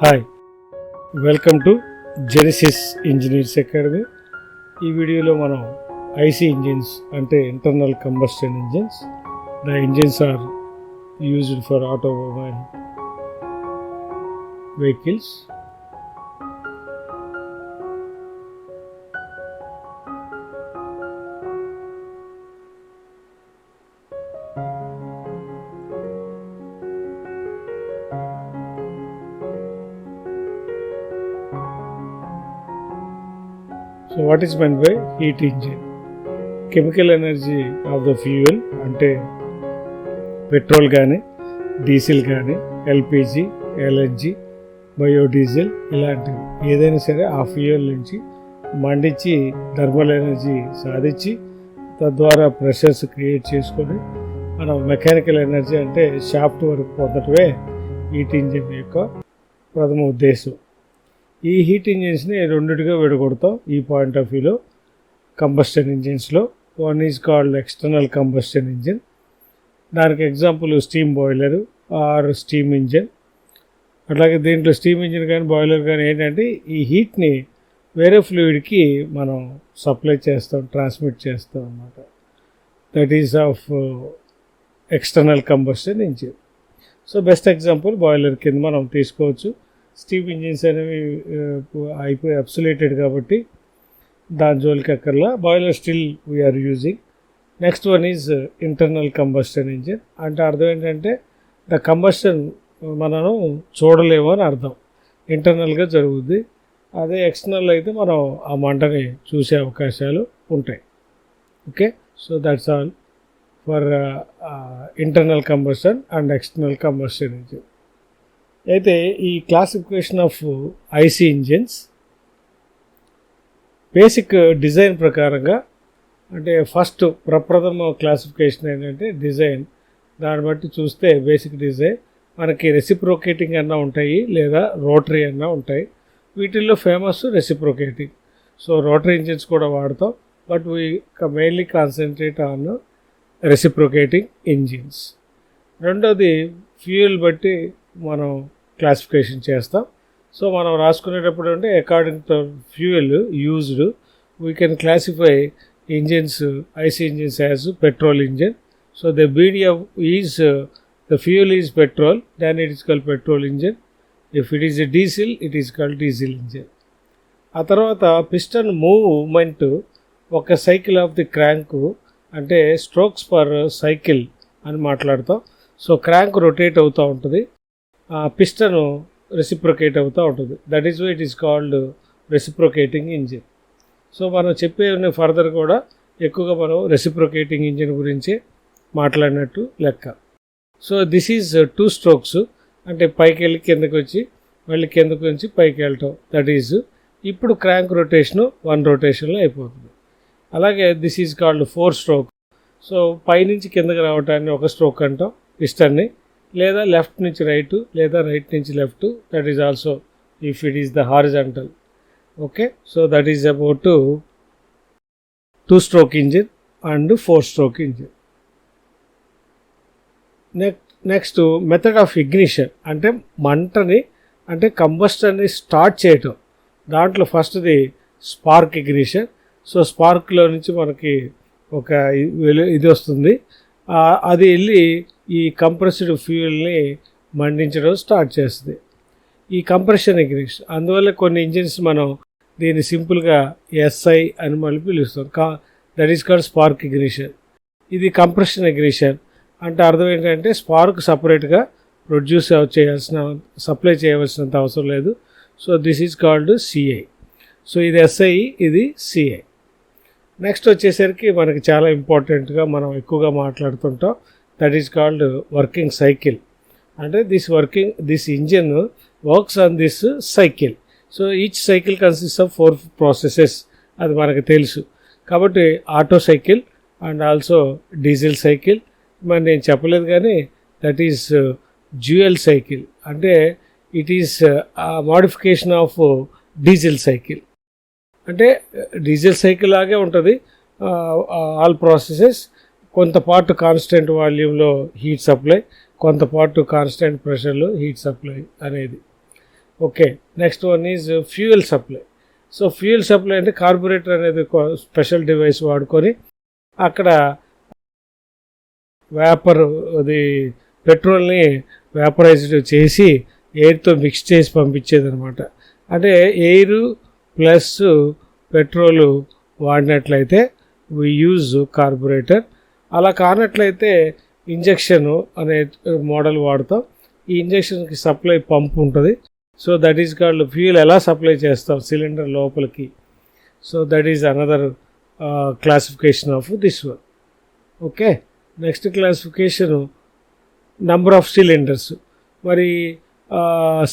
Hi, welcome to Genesis engineers academy. ఈ వీడియోలో మనం ఐసీ ఇంజిన్స్ అంటే internal combustion engines. The engines are used for automobile vehicles. So what is meant by heat engine? Chemical energy of the fuel అంటే petrol కానీ, diesel కానీ, LPG, LNG, biodiesel ఇలాంటివి ఏదైనా సరే ఆ ఫ్యూయల్ నుంచి మండించి థర్మల్ ఎనర్జీ సాధించి తద్వారా ప్రెషర్స్ క్రియేట్ చేసుకొని మనం మెకానికల్ ఎనర్జీ అంటే షాఫ్ట్ వరకు పొందటమే హీట్ ఇంజిన్ యొక్క ప్రథమ ఉద్దేశం. ఈ హీట్ ఇంజిన్స్ని రెండుగా విడగొడతాం ఈ పాయింట్ ఆఫ్ వ్యూలో. కంబస్షన్ ఇంజిన్స్లో one is called external combustion engine. దానికి example steam boiler or steam engine. అట్లాగే దీంట్లో స్టీమ్ ఇంజిన్ కానీ బాయిలర్ కానీ ఏంటంటే ఈ హీట్ని వేరే ఫ్లూయిడ్కి మనం సప్లై చేస్తాం, ట్రాన్స్మిట్ చేస్తాం అన్నమాట. That is of external combustion engine. So best example boiler కింద మనం తీసుకోవచ్చు. స్టీమ్ ఇంజిన్స్ అనేవి అయిపోయి అబ్సొల్యూటెడ్ కాబట్టి దాని జోలికి అక్కర్లా. Boiler still we are using. Next one is internal combustion engine. అంటే అర్థం ఏంటంటే ద కంబస్షన్ మనము చూడలేము అని అర్థం, ఇంటర్నల్గా జరుగుద్ది. అదే ఎక్స్టర్నల్ అయితే మనం ఆ మంటని చూసే అవకాశాలు ఉంటాయి. Okay, so that's all for internal combustion and external combustion engine. అయితే ఈ classification of IC engines basic design ప్రకారంగా అంటే ఫస్ట్ ప్రప్రథమ క్లాసిఫికేషన్ ఏంటంటే డిజైన్. దాన్ని బట్టి చూస్తే బేసిక్ డిజైన్ మనకి రెసిప్రోకేటింగ్ అన్నా ఉంటాయి లేదా రోటరీ అన్నా ఉంటాయి. వీటిల్లో famous reciprocating. So rotary engines కూడా వాడతాం, but we mainly concentrate on reciprocating engines. రెండోది ఫ్యూయల్ బట్టి మనం క్లాసిఫికేషన్ చేస్తాం. సో మనం రాసుకునేటప్పుడు అంటే according to fuel used we can classify engines, IC engines as petrol engine. So the BDF is the fuel is petrol, then it is called petrol engine. If it is diesel it is called diesel engine. ఆ తర్వాత piston movement ఒక cycle of the crank అంటే strokes per cycle అని మాట్లాడతాం. So crank rotate అవుతూ ఉంటుంది, piston reciprocate అవుతూ ఉంటుంది. That is why it is called reciprocating engine. So మనం చెప్పే ఫర్దర్ కూడా ఎక్కువగా మనం రెసిప్రొకేటింగ్ ఇంజిన్ గురించి మాట్లాడినట్టు లెక్క. సో దిస్ ఈజ్ 2 స్ట్రోక్స్ అంటే పైకి వెళ్ళి కిందకి వచ్చి మళ్ళీ కిందకి వచ్చి పైకి వెళ్ళటం. దట్ ఈజ్ ఇప్పుడు క్రాంక్ రొటేషను 1 రొటేషన్లో అయిపోతుంది. అలాగే this is called 4 stroke. So పైనుంచి కిందకి రావటాన్ని ఒక స్ట్రోక్ అంటాం పిస్టన్ని, లేదా లెఫ్ట్ నుంచి రైట్ లేదా రైట్ నుంచి left. That is also if it is the horizontal. Okay, so that is about 2 stroke engine and 4 stroke engine. Next method of ignition అంటే మంటని అంటే కంబస్టన్ని స్టార్ట్ చేయటం. దాంట్లో ఫస్ట్ది స్పార్క్ ఇగ్నిషన్. సో స్పార్క్లో నుంచి మనకి ఒక ఇది వస్తుంది, అది వెళ్ళి ఈ కంప్రెస్డ్ ఫ్యూయల్ని మండించడం స్టార్ట్ చేస్తుంది. ఈ కంప్రెషన్ ఇగ్నిషన్ అందువల్ల కొన్ని ఇంజిన్స్ మనం దీన్ని సింపుల్గా SI అని మళ్ళీ పిలుస్తాం. That is called spark ignition. ఇది కంప్రెషన్ ఇగ్నిషన్ అంటే అర్థం ఏంటంటే స్పార్క్ సపరేట్గా ప్రొడ్యూస్ సప్లై చేయవలసినంత అవసరం లేదు. So this is called CI. So ఇది SI, ఇది CI. నెక్స్ట్ వచ్చేసరికి మనకి చాలా ఇంపార్టెంట్గా మనం ఎక్కువగా మాట్లాడుతుంటాం. That is called working cycle. అంటే this engine works on this cycle. So each cycle consist of 4 processes, అది మనకు తెలుసు. కాబట్టి auto cycle and also diesel cycle. మరి నేను చెప్పలేదు కానీ దట్ ఈస్ డ్యూయల్ సైకిల్. అంటే it is modification of diesel cycle. అంటే డీజిల్ సైకిల్ లాగే ఉంటుంది ఆల్ ప్రాసెసెస్. కొంత పార్ట్ కాన్స్టెంట్ వాల్యూమ్లో హీట్ సప్లై, కొంత పార్ట్ కాన్స్టెంట్ ప్రెషర్లో హీట్ సప్లై అనేది. Okay, next one is fuel supply. So fuel supply అంటే carburettor అనేది స్పెషల్ డివైస్ వాడుకొని అక్కడ అది పెట్రోల్ని వేపరైజ్డ్ చేసి ఎయిర్తో మిక్స్ చేసి పంపించేది అనమాట. అంటే ఎయిర్ ప్లస్ పెట్రోలు వాడినట్లయితే వి యూజ్ కార్బొరేటర్. అలా కానట్లయితే ఇంజెక్షన్ అనే మోడల్ వాడతాం. ఈ ఇంజెక్షన్కి సప్లై పంప్ ఉంటుంది. So that is called fuel. ఎలా సప్లై చేస్తాం సిలిండర్ లోపలికి. So that is another classification of this one. Okay, next classification number of cylinders. మరి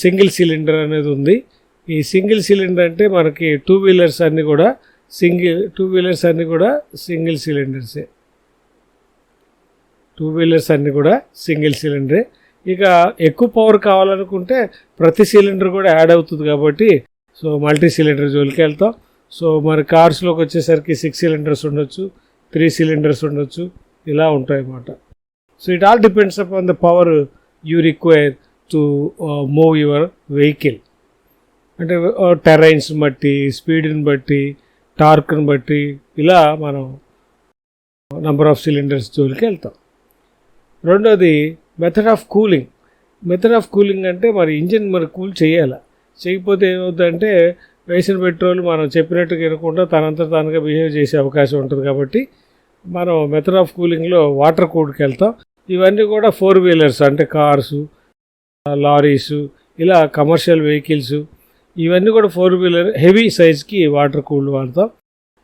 సింగిల్ సిలిండర్ అనేది ఉంది. ఈ సింగిల్ సిలిండర్ అంటే మనకి టూ వీలర్స్ అన్నీ కూడా సింగిల్ సిలిండర్సే. టూ వీలర్స్ అన్నీ కూడా సింగిల్ సిలిండరే. ఇక ఎక్కువ పవర్ కావాలనుకుంటే ప్రతి సిలిండర్ కూడా యాడ్ అవుతుంది కాబట్టి సో మల్టీ సిలిండర్ జోలికి వెళ్తాం. సో మరి కార్స్లోకి వచ్చేసరికి 6 సిలిండర్స్ ఉండొచ్చు, 3 సిలిండర్స్ ఉండొచ్చు, ఇలా ఉంటాయి అన్నమాట. So it all depends upon the power you require to move your vehicle. అంటే టెరైన్స్ బట్టి, స్పీడ్ని బట్టి, టార్క్ని బట్టి ఇలా మనం నంబర్ ఆఫ్ సిలిండర్స్ జోలికి వెళ్తాం. రెండోది method of cooling. Method of cooling అంటే మరి ఇంజిన్ మరి కూల్ చేయాలి. చేయకపోతే ఏమవుతుందంటే వేసిన పెట్రోల్ మనం చెప్పినట్టుగా వినకుండా తనంతా తానుగా బిహేవ్ చేసే అవకాశం ఉంటుంది. కాబట్టి మనం మెథడ్ ఆఫ్ కూలింగ్లో వాటర్ కూల్కి వెళ్తాం. ఇవన్నీ కూడా 4 వీలర్స్ అంటే కార్సు, లారీసు, ఇలా కమర్షియల్ వెహికల్స్ ఇవన్నీ కూడా 4 వీలర్ హెవీ సైజ్కి వాటర్ కూల్డ్ వాడతాం.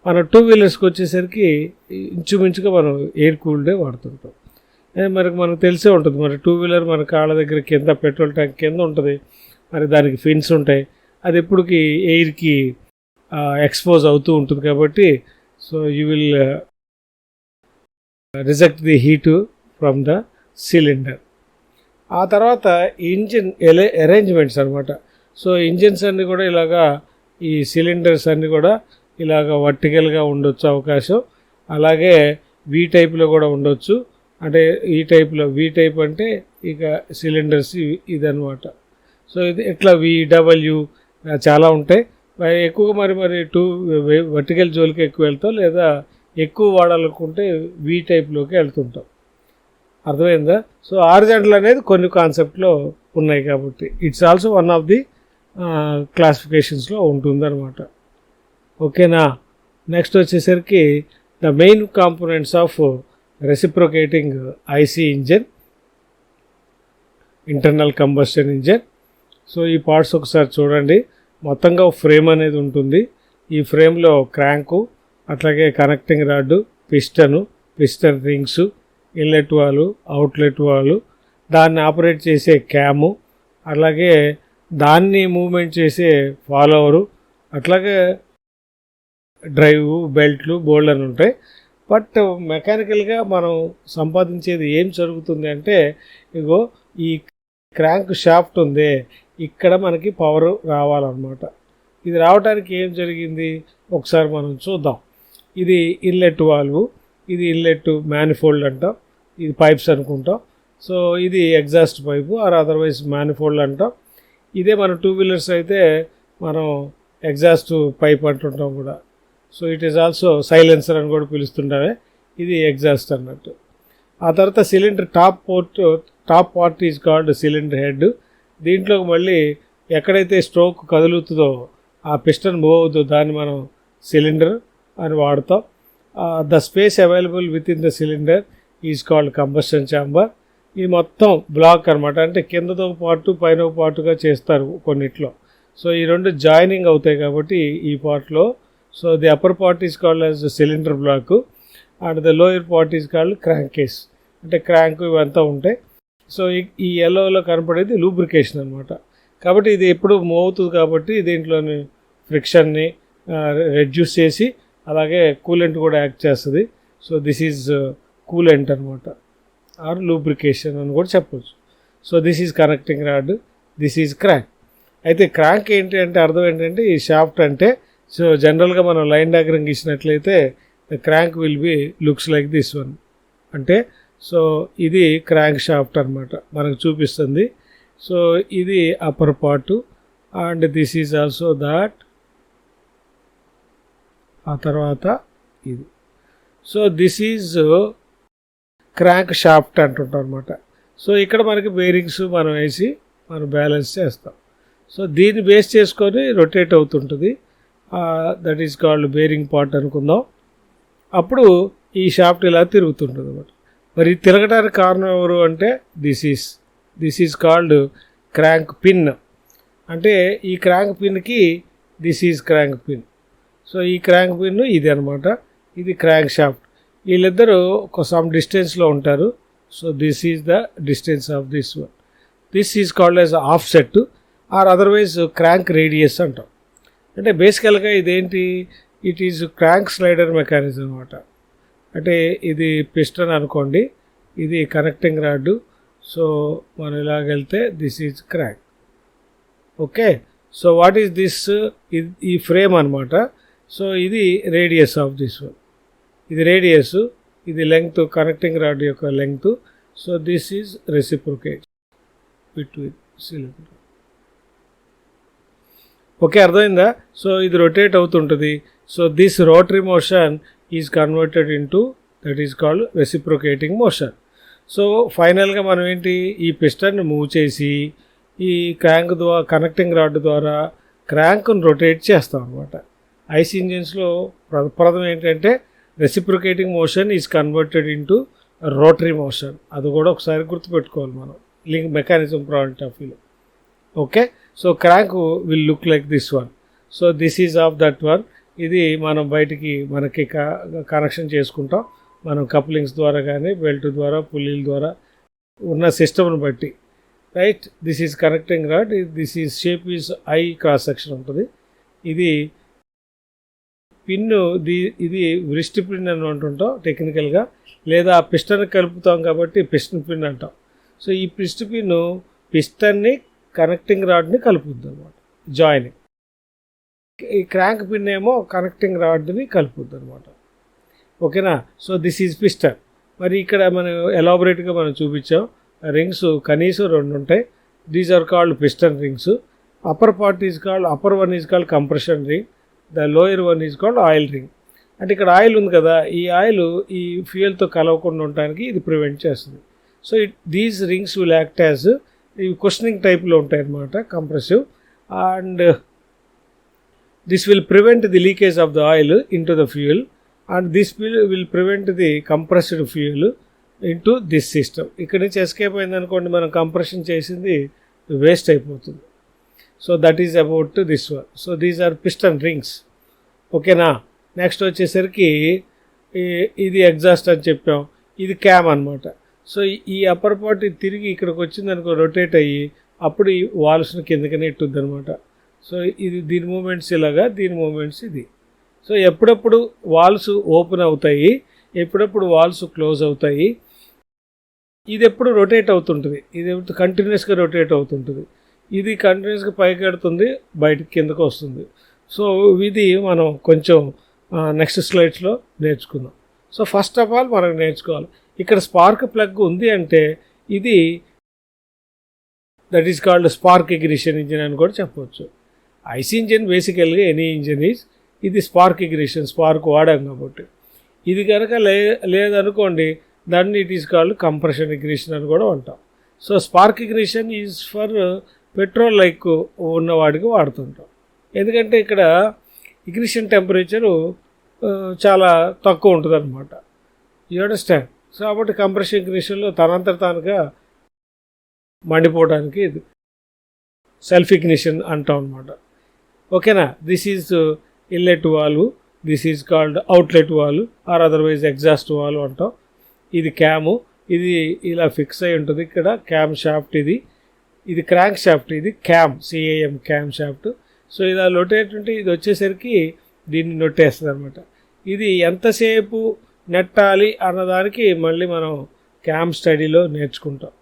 మన 2 వీలర్స్కి వచ్చేసరికి ఇంచుమించుగా మనం ఎయిర్ కూల్డే వాడుతుంటాం. మరి మనకు తెలిసే ఉంటుంది, మరి 2 వీలర్ మన కాళ్ళ దగ్గర కింద పెట్రోల్ ట్యాంక్ కింద ఉంటుంది. మరి దానికి ఫిన్స్ ఉంటాయి. అది ఎప్పటికీ ఎయిర్కి ఎక్స్పోజ్ అవుతూ ఉంటుంది. కాబట్టి so you will reject the heat from the cylinder. ఆ తర్వాత ఇంజిన్ అరేంజ్మెంట్స్ అనమాట. సో ఇంజిన్స్ అన్నీ కూడా ఇలాగా, ఈ సిలిండర్స్ అన్నీ కూడా ఇలాగ వర్టికల్గా ఉండొచ్చు అవకాశం. అలాగే వి టైప్లో కూడా ఉండొచ్చు. అంటే ఈ టైప్లో, వి టైప్ అంటే ఇక సిలిండర్స్ ఇదనమాట. సో ఇది ఇట్లా VW చాలా ఉంటాయి. ఎక్కువగా మరి 2 వర్టికల్ జోలికి ఎక్కువ వెళ్తాం, లేదా ఎక్కువ వాడాలనుకుంటే వి టైప్లోకి వెళ్తుంటాం. అర్థమైందా? సో హారిజాంటల్ అనేది కొన్ని కాన్సెప్ట్లో ఉన్నాయి కాబట్టి it's also one of the క్లాసిఫికేషన్స్లో ఉంటుందన్నమాట. ఓకేనా? నెక్స్ట్ వచ్చేసరికి the main components of reciprocating IC engine, internal combustion engine. So ఈ పార్ట్స్ ఒకసారి చూడండి. మొత్తంగా ఫ్రేమ్ అనేది ఉంటుంది. ఈ ఫ్రేమ్లో క్రాంకు, అట్లాగే connecting rod, piston rings, inlet valve, outlet valve, దాన్ని ఆపరేట్ చేసే క్యాము, అలాగే దాన్ని మూవ్మెంట్ చేసే ఫాలోవరు, అట్లాగే డ్రైవ్, బెల్ట్లు, బోల్డ్ అని ఉంటాయి. బట్ మెకానికల్గా మనం సంపాదించేది ఏం జరుగుతుంది అంటే, ఇగో ఈ క్రాంక్ షాఫ్ట్ ఉంది, ఇక్కడ మనకి పవర్ రావాలన్నమాట. ఇది రావడానికి ఏం జరిగింది ఒకసారి మనం చూద్దాం. ఇది ఇన్లెట్ వాల్వ్, ఇది ఇన్లెట్ మ్యానిఫోల్డ్ అంటాం, ఇది పైప్స్ అనుకుంటాం. సో ఇది exhaust pipe or otherwise manifold అంటాం. ఇదే మన 2 వీలర్స్ అయితే మనం ఎగ్జాస్ట్ పైప్ అంటుంటాం కూడా. So it is also silencer అని కూడా పిలుస్తుంటారే, ఇది ఎగ్జాస్ట్ అన్నట్టు. ఆ తర్వాత cylinder top part is called cylinder head. దీంట్లోకి మళ్ళీ ఎక్కడైతే స్ట్రోక్ కదులుతుందో, ఆ పిస్టన్ మూవ్ అవుతుందో దాన్ని మనం సిలిండర్ అని వాడతాం. The space available with in the cylinder is called combustion chamber. ఇది మొత్తం బ్లాక్ అనమాట. అంటే కిందతో ఒక పార్టు పైన ఒక పార్టుగా చేస్తారు కొన్నిట్లో. సో ఈ రెండు జాయినింగ్ అవుతాయి కాబట్టి ఈ పార్ట్లో. So the upper part is called as cylinder block and the lower part is called crank case. అంటే క్రాంక్ ఇవంతా ఉంటాయి. సో ఈ ఎల్లోలో కనపడేది లూబ్రికేషన్ అనమాట. కాబట్టి ఇది ఎప్పుడు మూవ్ అవుతుంది కాబట్టి దీంట్లోని ఫ్రిక్షన్ని రెడ్యూస్ చేసి అలాగే కూలెంట్ కూడా యాక్ట్ చేస్తుంది. సో దిస్ ఈజ్ కూలెంట్ అనమాట, ఆర్ లూబ్రికేషన్ అని కూడా చెప్పవచ్చు. So this is connecting rod, this is crank. అయితే క్రాంక్ ఏంటి అంటే అర్థం ఏంటంటే ఈ షాఫ్ట్ అంటే, సో జనరల్గా మనం లైన్ డయాగ్రామ్ గీసినట్లయితే the crank will be looks like this one. అంటే సో ఇది క్రాంక్ షాఫ్ట్ అనమాట మనకు చూపిస్తుంది. సో ఇది upper part, and this is also that. ఆ తర్వాత ఇది. So this is crank shaft అంటుంటాం అనమాట. సో ఇక్కడ మనకి బేరింగ్స్ మనం వేసి మనం బ్యాలెన్స్ చేస్తాం. సో దీన్ని బేస్ చేసుకొని రొటేట్ అవుతుంటుంది. That is called bearing part అనుకుందాం. అప్పుడు ఈ షాఫ్ట్ ఇలా తిరుగుతుంటుంది అనమాట. మరి తిరగడానికి కారణం ఎవరు అంటే this is called crank pin. అంటే ఈ క్రాంక్ పిన్కి this is crank pin. So ఈ క్రాంక్ పిన్ ఇది అనమాట. ఇది క్రాంక్ షాఫ్ట్. వీళ్ళిద్దరూ ఒక సమ్ డిస్టెన్స్లో ఉంటారు. So this is the distance of this one. This is called as of set or otherwise crank radius అంటాం. అంటే బేసికల్గా ఇదేంటి, it is crank slider mechanism అనమాట. అంటే ఇది పిస్టన్ అనుకోండి, ఇది కనెక్టింగ్ రాడ్. సో మనం ఇలాగెళ్తే this is crank. Okay. So what is this, ఈ ఫ్రేమ్ అనమాట. సో ఇది రేడియస్ ఆఫ్ దిస్ వన్. ఇది రేడియస్, ఇది లెంగ్త్, కనెక్టింగ్ రాడ్ యొక్క length. So this is reciprocate between cylinder. Okay, అర్థమైందా? సో ఇది రొటేట్ అవుతుంటుంది. So this rotary motion is converted into that is called reciprocating motion. So ఫైనల్గా మనం ఏంటి, ఈ పిస్టన్ మూవ్ చేసి ఈ క్రాంక్ ద్వారా, కనెక్టింగ్ రాడ్ ద్వారా క్రాంక్ను రొటేట్ చేస్తాం అనమాట. ఐసీ ఇంజిన్స్లో ప్రథమం ఏంటంటే reciprocating motion is converted into rotary motion. అది కూడా ఒకసారి గుర్తుపెట్టుకోవాలి మనం లింక్ మెకానిజం పాయింట్ ఆఫ్ వ్యూలో. Okay. So crank will look like this one. So this is of that one. ఇది మనం బయటికి మనకి కనెక్షన్ చేసుకుంటాం, మనం కప్లింగ్స్ ద్వారా కానీ బెల్ట్ ద్వారా, పుల్లీల ద్వారా ఉన్న సిస్టమ్ని బట్టి. Right. This is connecting rod. This is shape is I cross section ఉంటుంది. ఇది పిన్ను, ఇది వ్రిస్ట్ పిన్ అని అంటుంటాం టెక్నికల్గా, లేదా పిస్టన్ కలుపుతాం కాబట్టి పిస్టన్ పిన్ అంటాం. సో ఈ పిస్ట్ పిన్ను పిస్టన్ని కనెక్టింగ్ రాడ్ని కలుపుద్ది అనమాట, జాయినింగ్. ఈ క్రాంక్ పిన్ ఏమో కనెక్టింగ్ రాడ్ని కలుపుద్ది అనమాట. ఓకేనా. So this is piston. మరి ఇక్కడ మనం ఎలాబొరేట్గా మనం చూపించాం. రింగ్స్ కనీసం 2 ఉంటాయి. These are called piston rings. Upper part is called, upper one is called compression ring. The lower one is called oil ring. అంటే ఇక్కడ ఆయిల్ ఉంది కదా, ఈ ఆయిల్ ఈ ఫ్యూయల్తో కలవకుండా ఉండడానికి ఇది ప్రివెంట్ చేస్తుంది. So these rings will act as, ఇవి క్వశ్చనింగ్ టైప్లో ఉంటాయి అన్నమాట, compressive. And this will prevent the leakage of the oil in to the fuel, and this will prevent the compressed fuel into this system. ఇక్కడ నుంచి escape అయింది అనుకోండి, మనం compression చేసింది వేస్ట్ అయిపోతుంది. So that is about this one. So these are piston rings. ఓకేనా. Next వచ్చేసరికి ఇది ఎగ్జాస్ట్ అని చెప్పాం, ఇది క్యామ్ అనమాట. సో ఈ అప్పర్ పార్ట్ తిరిగి ఇక్కడికి వచ్చింది అనుకో, రొటేట్ అయ్యి అప్పుడు ఈ వాల్స్ని కిందకి నెట్టుద్ది అనమాట. సో ఇది దీని మూమెంట్స్ ఇలాగా, దీని మూమెంట్స్ ఇది. సో ఎప్పుడప్పుడు వాల్స్ ఓపెన్ అవుతాయి, ఎప్పుడప్పుడు వాల్స్ క్లోజ్ అవుతాయి. ఇది ఎప్పుడు రొటేట్ అవుతుంటుంది, ఇది ఎప్పుడు కంటిన్యూస్గా రొటేట్ అవుతుంటుంది. ఇది కంటిన్యూస్గా పైకి ఎడుతుంది, బయటికి కిందకు వస్తుంది. సో ఇది మనం కొంచెం నెక్స్ట్ స్లైడ్స్లో నేర్చుకుందాం. సో ఫస్ట్ ఆఫ్ ఆల్ మనం నేర్చుకోవాలి, ఇక్కడ స్పార్క్ ప్లగ్ ఉంది అంటే ఇది that is called spark ignition engine అని కూడా చెప్పవచ్చు. ఐసీ ఇంజిన్ బేసికల్గా ఎనీ ఇంజిన్ ఈజ్, ఇది స్పార్క్ ఇగ్నిషన్, స్పార్క్ వాడాం కాబట్టి. ఇది కనుక లేదనుకోండి, దాన్ని it is called compression ignition అని కూడా అంటాం. So spark ignition is for petrol like ఉన్నవాడికి వాడుతుంటాం. ఎందుకంటే ఇక్కడ ఇగ్నిషన్ టెంపరేచరు చాలా తక్కువ ఉంటుంది అనమాట. You understand. సో కాబట్టి కంప్రెషన్ ఇగ్నిషన్లో తనంతట తానుగా మండిపోవడానికి ఇది సెల్ఫ్ ఇగ్నిషన్ అంటాం అనమాట. ఓకేనా. This is inlet valve, this is called outlet valve or otherwise exhaust valve అంటాం. ఇది క్యాము, ఇది ఇలా ఫిక్స్ అయి ఉంటుంది ఇక్కడ, క్యామ్ షాఫ్ట్. ఇది క్రాంక్ షాఫ్ట్, ఇది cam, CAM cam shaft. So ఇలా రొటేట్ ఉంటే ఇది వచ్చేసరికి దీన్ని నొట్టేస్తుంది అనమాట. ఇది ఎంతసేపు నెట్టాలి అన్నదానికి మళ్ళీ మనం క్యామ్ స్టడీలో నేర్చుకుంటాం.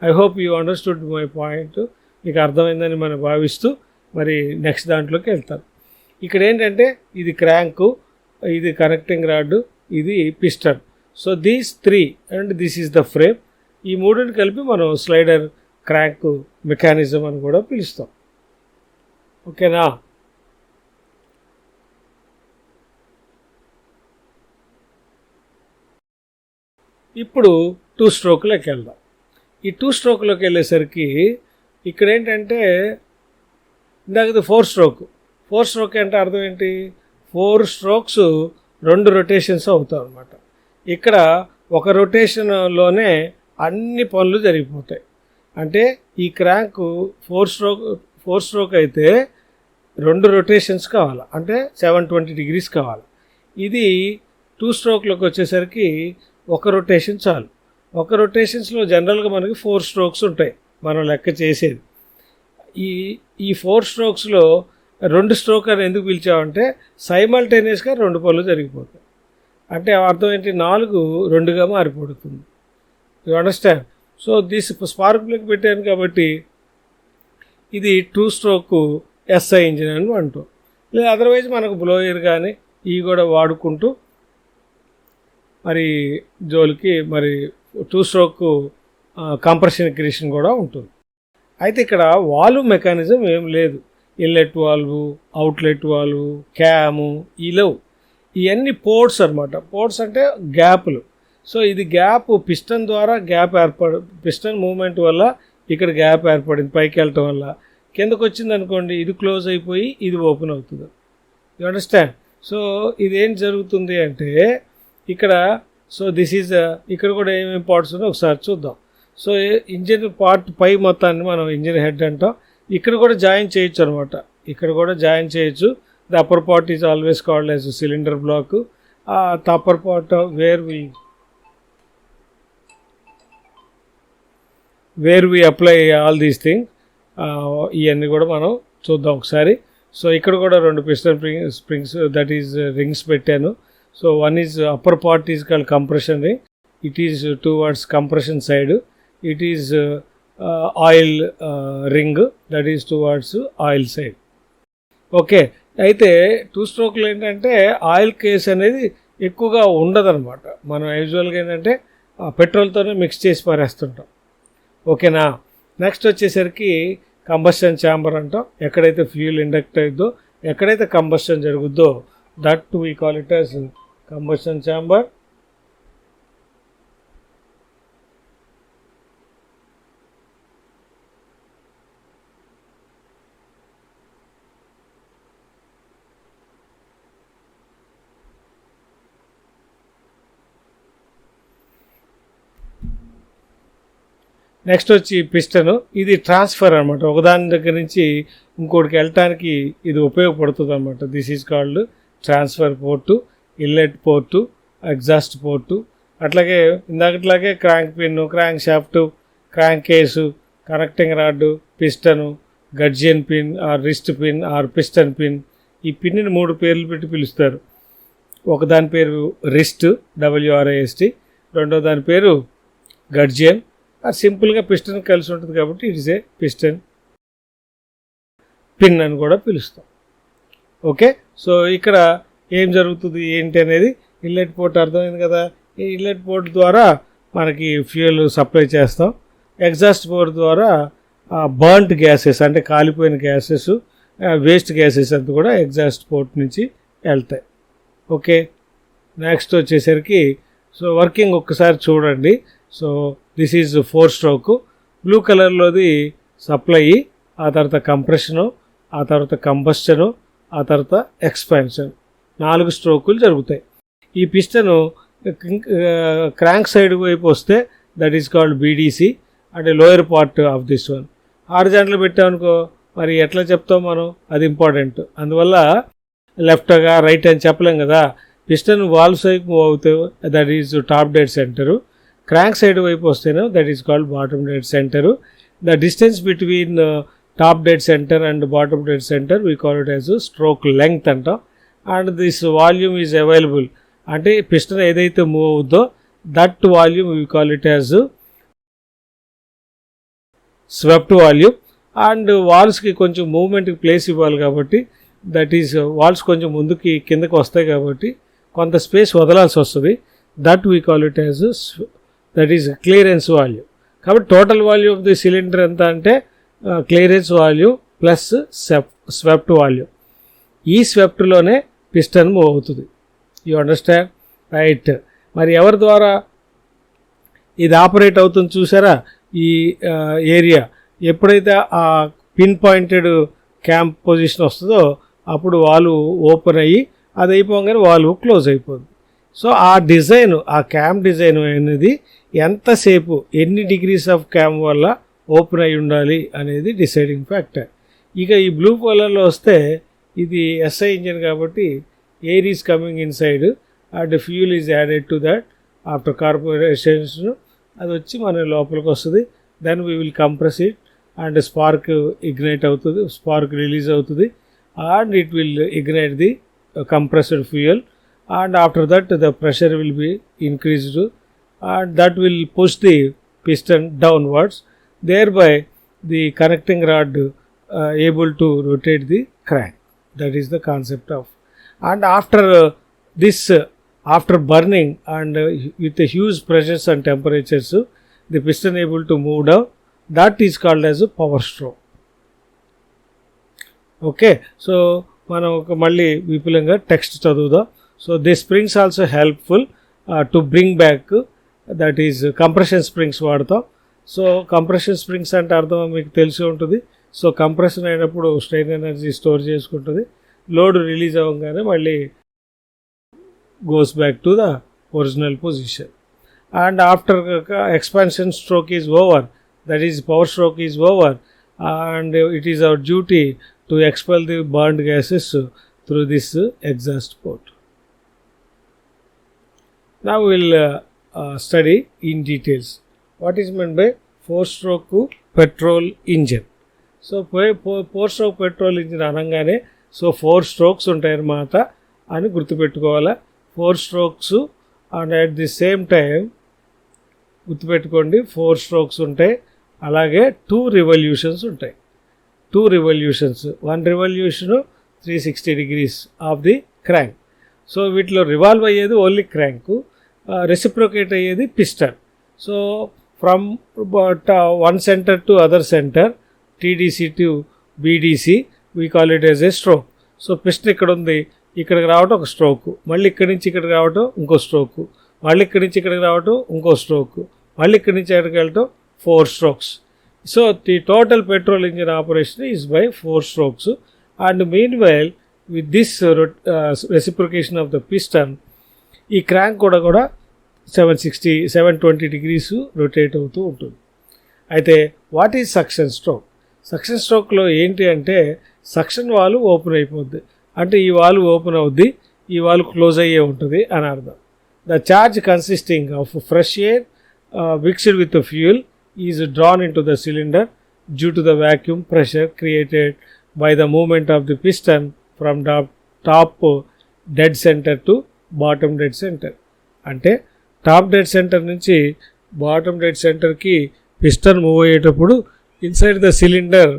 I hope you understood my point. మీకు అర్థమైందని మనం భావిస్తూ మరి నెక్స్ట్ దాంట్లోకి వెళ్తాను. ఇక్కడ ఏంటంటే ఇది క్రాంకు, ఇది కనెక్టింగ్ రాడ్, ఇది piston. So these 3 and this is the frame. ఈ మూడుని కలిపి మనం స్లైడర్ క్రాంక్ మెకానిజం అని కూడా పిలుస్తాం. ఓకేనా. ఇప్పుడు 2 స్ట్రోక్లోకి వెళ్దాం. ఈ 2 స్ట్రోక్లోకి వెళ్ళేసరికి ఇక్కడ ఏంటంటే ఇందాకది 4 స్ట్రోక్ అంటే అర్థం ఏంటి, 4 స్ట్రోక్స్ 2 రొటేషన్స్ అవుతాయి అన్నమాట. ఇక్కడ ఒక రొటేషన్లోనే అన్ని పనులు జరిగిపోతాయి. అంటే ఈ క్రాంక్ 4 స్ట్రోక్ అయితే 2 రొటేషన్స్ కావాలి, అంటే 720 degrees కావాలి. ఇది 2 స్ట్రోక్లోకి వచ్చేసరికి ఒక రొటేషన్ చాలు. ఒక రొటేషన్స్లో జనరల్గా మనకి 4 స్ట్రోక్స్ ఉంటాయి మనం లెక్క చేసేది. ఈ 4 స్ట్రోక్స్లో 2 స్ట్రోక్ అని ఎందుకు పిలిచామంటే సైమల్టేనియస్గా 2 పనులు జరిగిపోతాయి. అంటే అర్థం ఏంటి, 4 2గా మారిపోతుంది. You understand. So this spark plug పెట్టాను కాబట్టి ఇది 2 స్ట్రోక్ ఎస్ఐ ఇంజిన్ అని అంటాం. లేదా అదర్వైజ్ మనకు బ్లోయర్ కానీ ఇవి కూడా వాడుకుంటూ మరి జోలికి మరి 2 స్ట్రోక్ కంప్రెషన్ ఇగ్నిషన్ కూడా ఉంటుంది. అయితే ఇక్కడ వాల్వ్ మెకానిజం ఏం లేదు. Inlet valve, outlet valve, cam లేవు. ఇవన్నీ పోర్ట్స్ అనమాట. పోర్ట్స్ అంటే గ్యాప్లు. సో ఇది గ్యాప్ పిస్టన్ ద్వారా గ్యాప్ పిస్టన్ మూమెంట్ వల్ల ఇక్కడ గ్యాప్ ఏర్పడింది పైకి వెళ్ళటం వల్ల. కిందకు వచ్చింది అనుకోండి, ఇది క్లోజ్ అయిపోయి ఇది ఓపెన్ అవుతుంది. You understand. సో ఇదేం జరుగుతుంది అంటే ఇక్కడ దిస్ ఈజ్ ఇక్కడ కూడా ఏమేమి పార్ట్స్ ఉన్నాయో ఒకసారి చూద్దాం. సో ఇంజిన్ పార్ట్ పై మొత్తాన్ని మనం ఇంజిన్ హెడ్ అంటాం. ఇక్కడ కూడా జాయిన్ చేయొచ్చు అనమాట. ఇక్కడ కూడా జాయిన్ చేయొచ్చు. The upper part is always called as cylinder block. The upper part where we apply all these thing. ఇవన్నీ కూడా మనం చూద్దాం ఒకసారి. సో ఇక్కడ కూడా 2 piston springs that is rings పెట్టాను. So one is upper part is called compression ring. It is towards compression side. It is oil ring that is towards oil side. Okay. అయితే 2 స్ట్రోక్లు ఏంటంటే ఆయిల్ కేస్ అనేది ఎక్కువగా ఉండదన్నమాట. మనం యూజువల్గా ఏంటంటే పెట్రోల్తోనే mix చేసి పారేస్తుంటాం. ఓకేనా. నెక్స్ట్ వచ్చేసరికి కంబస్షన్ ఛాంబర్ అంటాం. ఎక్కడైతే ఫ్యూయల్ ఇండక్ట్ అయిద్దో, ఎక్కడైతే కంబస్షన్ జరుగుద్దో that we call it as combustion chamber. Next వచ్చి పిస్టను. ఇది ట్రాన్స్ఫర్ అనమాట. ఒకదాని దగ్గర నుంచి ఇంకోటికి వెళ్ళటానికి ఇది ఉపయోగపడుతుంది అనమాట. This is called transfer port, inlet port, exhaust port. అట్లాగే ఇందాకట్లాగే crank pin, crank shaft, crank case, connecting rod, piston, gudgeon pin or wrist pin or piston pin. ఈ పిన్ని 3 పేర్లు పెట్టి పిలుస్తారు. ఒకదాని పేరు రిస్ట్, WRIST. రెండో దాని పేరు గడ్జియన్. అది సింపుల్గా పిస్టన్ కలిసి ఉంటుంది కాబట్టి it is a piston pin అని కూడా పిలుస్తాం. ఓకే. సో ఇక్కడ ఏం జరుగుతుంది ఏంటి అనేది ఇన్లెట్ పోర్ట్ అర్థమైంది కదా. ఈ ఇన్లెట్ పోర్ట్ ద్వారా మనకి ఫ్యూయల్ సప్లై చేస్తాం. ఎగ్జాస్ట్ పోర్ట్ ద్వారా బర్న్ట్ గ్యాసెస్ అంటే కాలిపోయిన గ్యాసెస్, వేస్ట్ గ్యాసెస్ అంతా కూడా ఎగ్జాస్ట్ పోర్ట్ నుంచి వెళ్తాయి. ఓకే. నెక్స్ట్ వచ్చేసరికి సో వర్కింగ్ ఒక్కసారి చూడండి. So this is 4 stroke. Blue కలర్లోది సప్లై, ఆ తర్వాత కంప్రెషను, ఆ తర్వాత కంబస్టను, ఆ తర్వాత ఎక్స్పాన్షన్. 4 స్ట్రోకులు జరుగుతాయి. ఈ పిస్టను క్రాంక్ సైడ్ వైపు వస్తే దట్ ఈస్ కాల్డ్ BDC అంటే lower part of this one. Horizontal పెట్టామనుకో మరి ఎట్లా చెప్తాం మనం, అది ఇంపార్టెంట్. అందువల్ల లెఫ్ట్గా రైట్ అని చెప్పలేం కదా. పిస్టన్ వాల్వ్ సైడ్ మూవ్ అవుతాయి, that is top dead center. Crank side వైపు వస్తేనే that is called bottom dead center. The distance between top dead center and bottom dead center we call it as stroke length అంటాం. And this volume is available అంటే piston ఏదైతే move అవుద్దో that volume we call it as swept volume. And వాల్స్కి కొంచెం మూవ్మెంట్కి place ఇవ్వాలి కాబట్టి that is walls కొంచెం ముందుకి కిందకి వస్తాయి కాబట్టి కొంత స్పేస్ వదలాల్సి వస్తుంది. That we call it as that is clearance volume. కాబట్టి total volume of the cylinder ఎంత అంటే clearance volume plus swept volume. ఈ స్వెప్ట్లోనే పిస్టన్ మూవ్ అవుతుంది. You understand right. మరి ఎవరి ద్వారా ఇది ఆపరేట్ అవుతుంది చూసారా? ఈ ఏరియా ఎప్పుడైతే ఆ పిన్ పాయింటెడ్ క్యాంప్ పొజిషన్ వస్తుందో అప్పుడు వాల్వ్ ఓపెన్ అయ్యి అది అయిపోగానే వాల్వ్ క్లోజ్ అయిపోతుంది. సో ఆ డిజైన్, ఆ క్యాంప్ డిజైన్ అనేది ఎంతసేపు ఎన్ని డిగ్రీస్ ఆఫ్ క్యాంప్ వల్ల ఓపెన్ అయి ఉండాలి అనేది డిసైడింగ్ ఫ్యాక్టర్. ఇక ఈ బ్లూ కలర్లో వస్తే ఇది ఎస్ఐ ఇంజిన్ కాబట్టి air is coming inside and fuel is added to that after carburetions. అది వచ్చి మన లోపలికి వస్తుంది. Then we will compress it and spark ignite అవుతుంది, స్పార్క్ రిలీజ్ అవుతుంది and it will ignite the compressed fuel, and after that the pressure will be increased and that will push the piston downwards, thereby the connecting rod able to rotate the crank. That is the concept of. And after this after burning and with the huge pressures and temperatures, the piston able to move down, that is called as a power stroke. Okay, so మనం ఒక మళ్ళీ విపులంగా text చదువుదాం. So the springs also helpful to bring back, that is compression springs వాడతాం. So compression springs అంటే అర్థం మీకు తెలిసి ఉంటుంది. సో కంప్రెషన్ అయినప్పుడు స్ట్రెయిన్ ఎనర్జీ స్టోర్ చేసుకుంటుంది, లోడ్ రిలీజ్ అవ్వగానే మళ్ళీ goes back to the original position. And after expansion stroke is over, that is power stroke is over and it is our duty to expel the burned gases through this exhaust port. Now we will study in details what is meant by 4-stroke petrol engine. So 4-stroke petrol engine అనగానే so 4 strokes ఉంటాయి అన్నమాట అని గుర్తుపెట్టుకోవాలా. 4 strokes and at the same time గుర్తుపెట్టుకోండి 4 strokes ఉంటాయి, అలాగే 2 revolutions ఉంటాయి. 2 revolutions, 1 revolution 360 degrees of the crank. So వీటిలో revolve అయ్యేది ఓన్లీ క్రాంక్, రెసిప్రొకేట్ అయ్యేది piston. So from one centre to other centre, TDC to BDC, we call it as a stroke. So piston ఇక్కడ ఉంది, ఇక్కడికి రావటం ఒక stroke, మళ్ళీ ఇక్కడి నుంచి ఇక్కడికి రావటం ఇంకో స్ట్రోక్, మళ్ళీ ఇక్కడి నుంచి ఇక్కడికి రావటం ఇంకో స్ట్రోక్, మళ్ళీ ఇక్కడి నుంచి ఎక్కడికి వెళ్ళటం 4 strokes. So the total petrol engine operation is by 4 strokes, and meanwhile with this reciprocation of the piston, ఈ క్రాంక్ కూడా 720 degrees రొటేట్ అవుతూ ఉంటుంది. అయితే what is suction stroke? Suction స్ట్రోక్లో ఏంటి అంటే సక్షన్ వాల్వ్ ఓపెన్ అయిపోద్ది, అంటే ఈ వాల్వ్ ఓపెన్ అవుద్ది, ఈ వాల్వ్ క్లోజ్ అయ్యే ఉంటుంది అని అర్థం. The charge consisting of fresh air mixed with fuel is drawn into the cylinder due to the vacuum pressure created by the movement of the piston from the top dead center to bottom dead center. అంటే top dead center నుంచి bottom dead సెంటర్కి piston move అయ్యేటప్పుడు inside the cylinder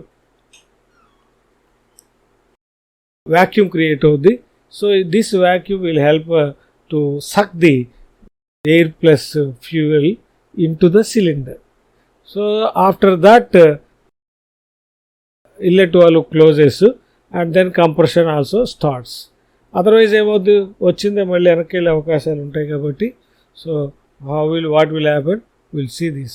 vacuum create అవుద్ది. So this vacuum will help to suck the air plus fuel into the cylinder. So after that inlet valve closes and then compression also starts. Otherwise ఏమవుద్ది, వచ్చిందే మళ్ళీ వెనక్కి వెళ్ళే అవకాశాలు ఉంటాయి కాబట్టి. So what will happen, we'll see this.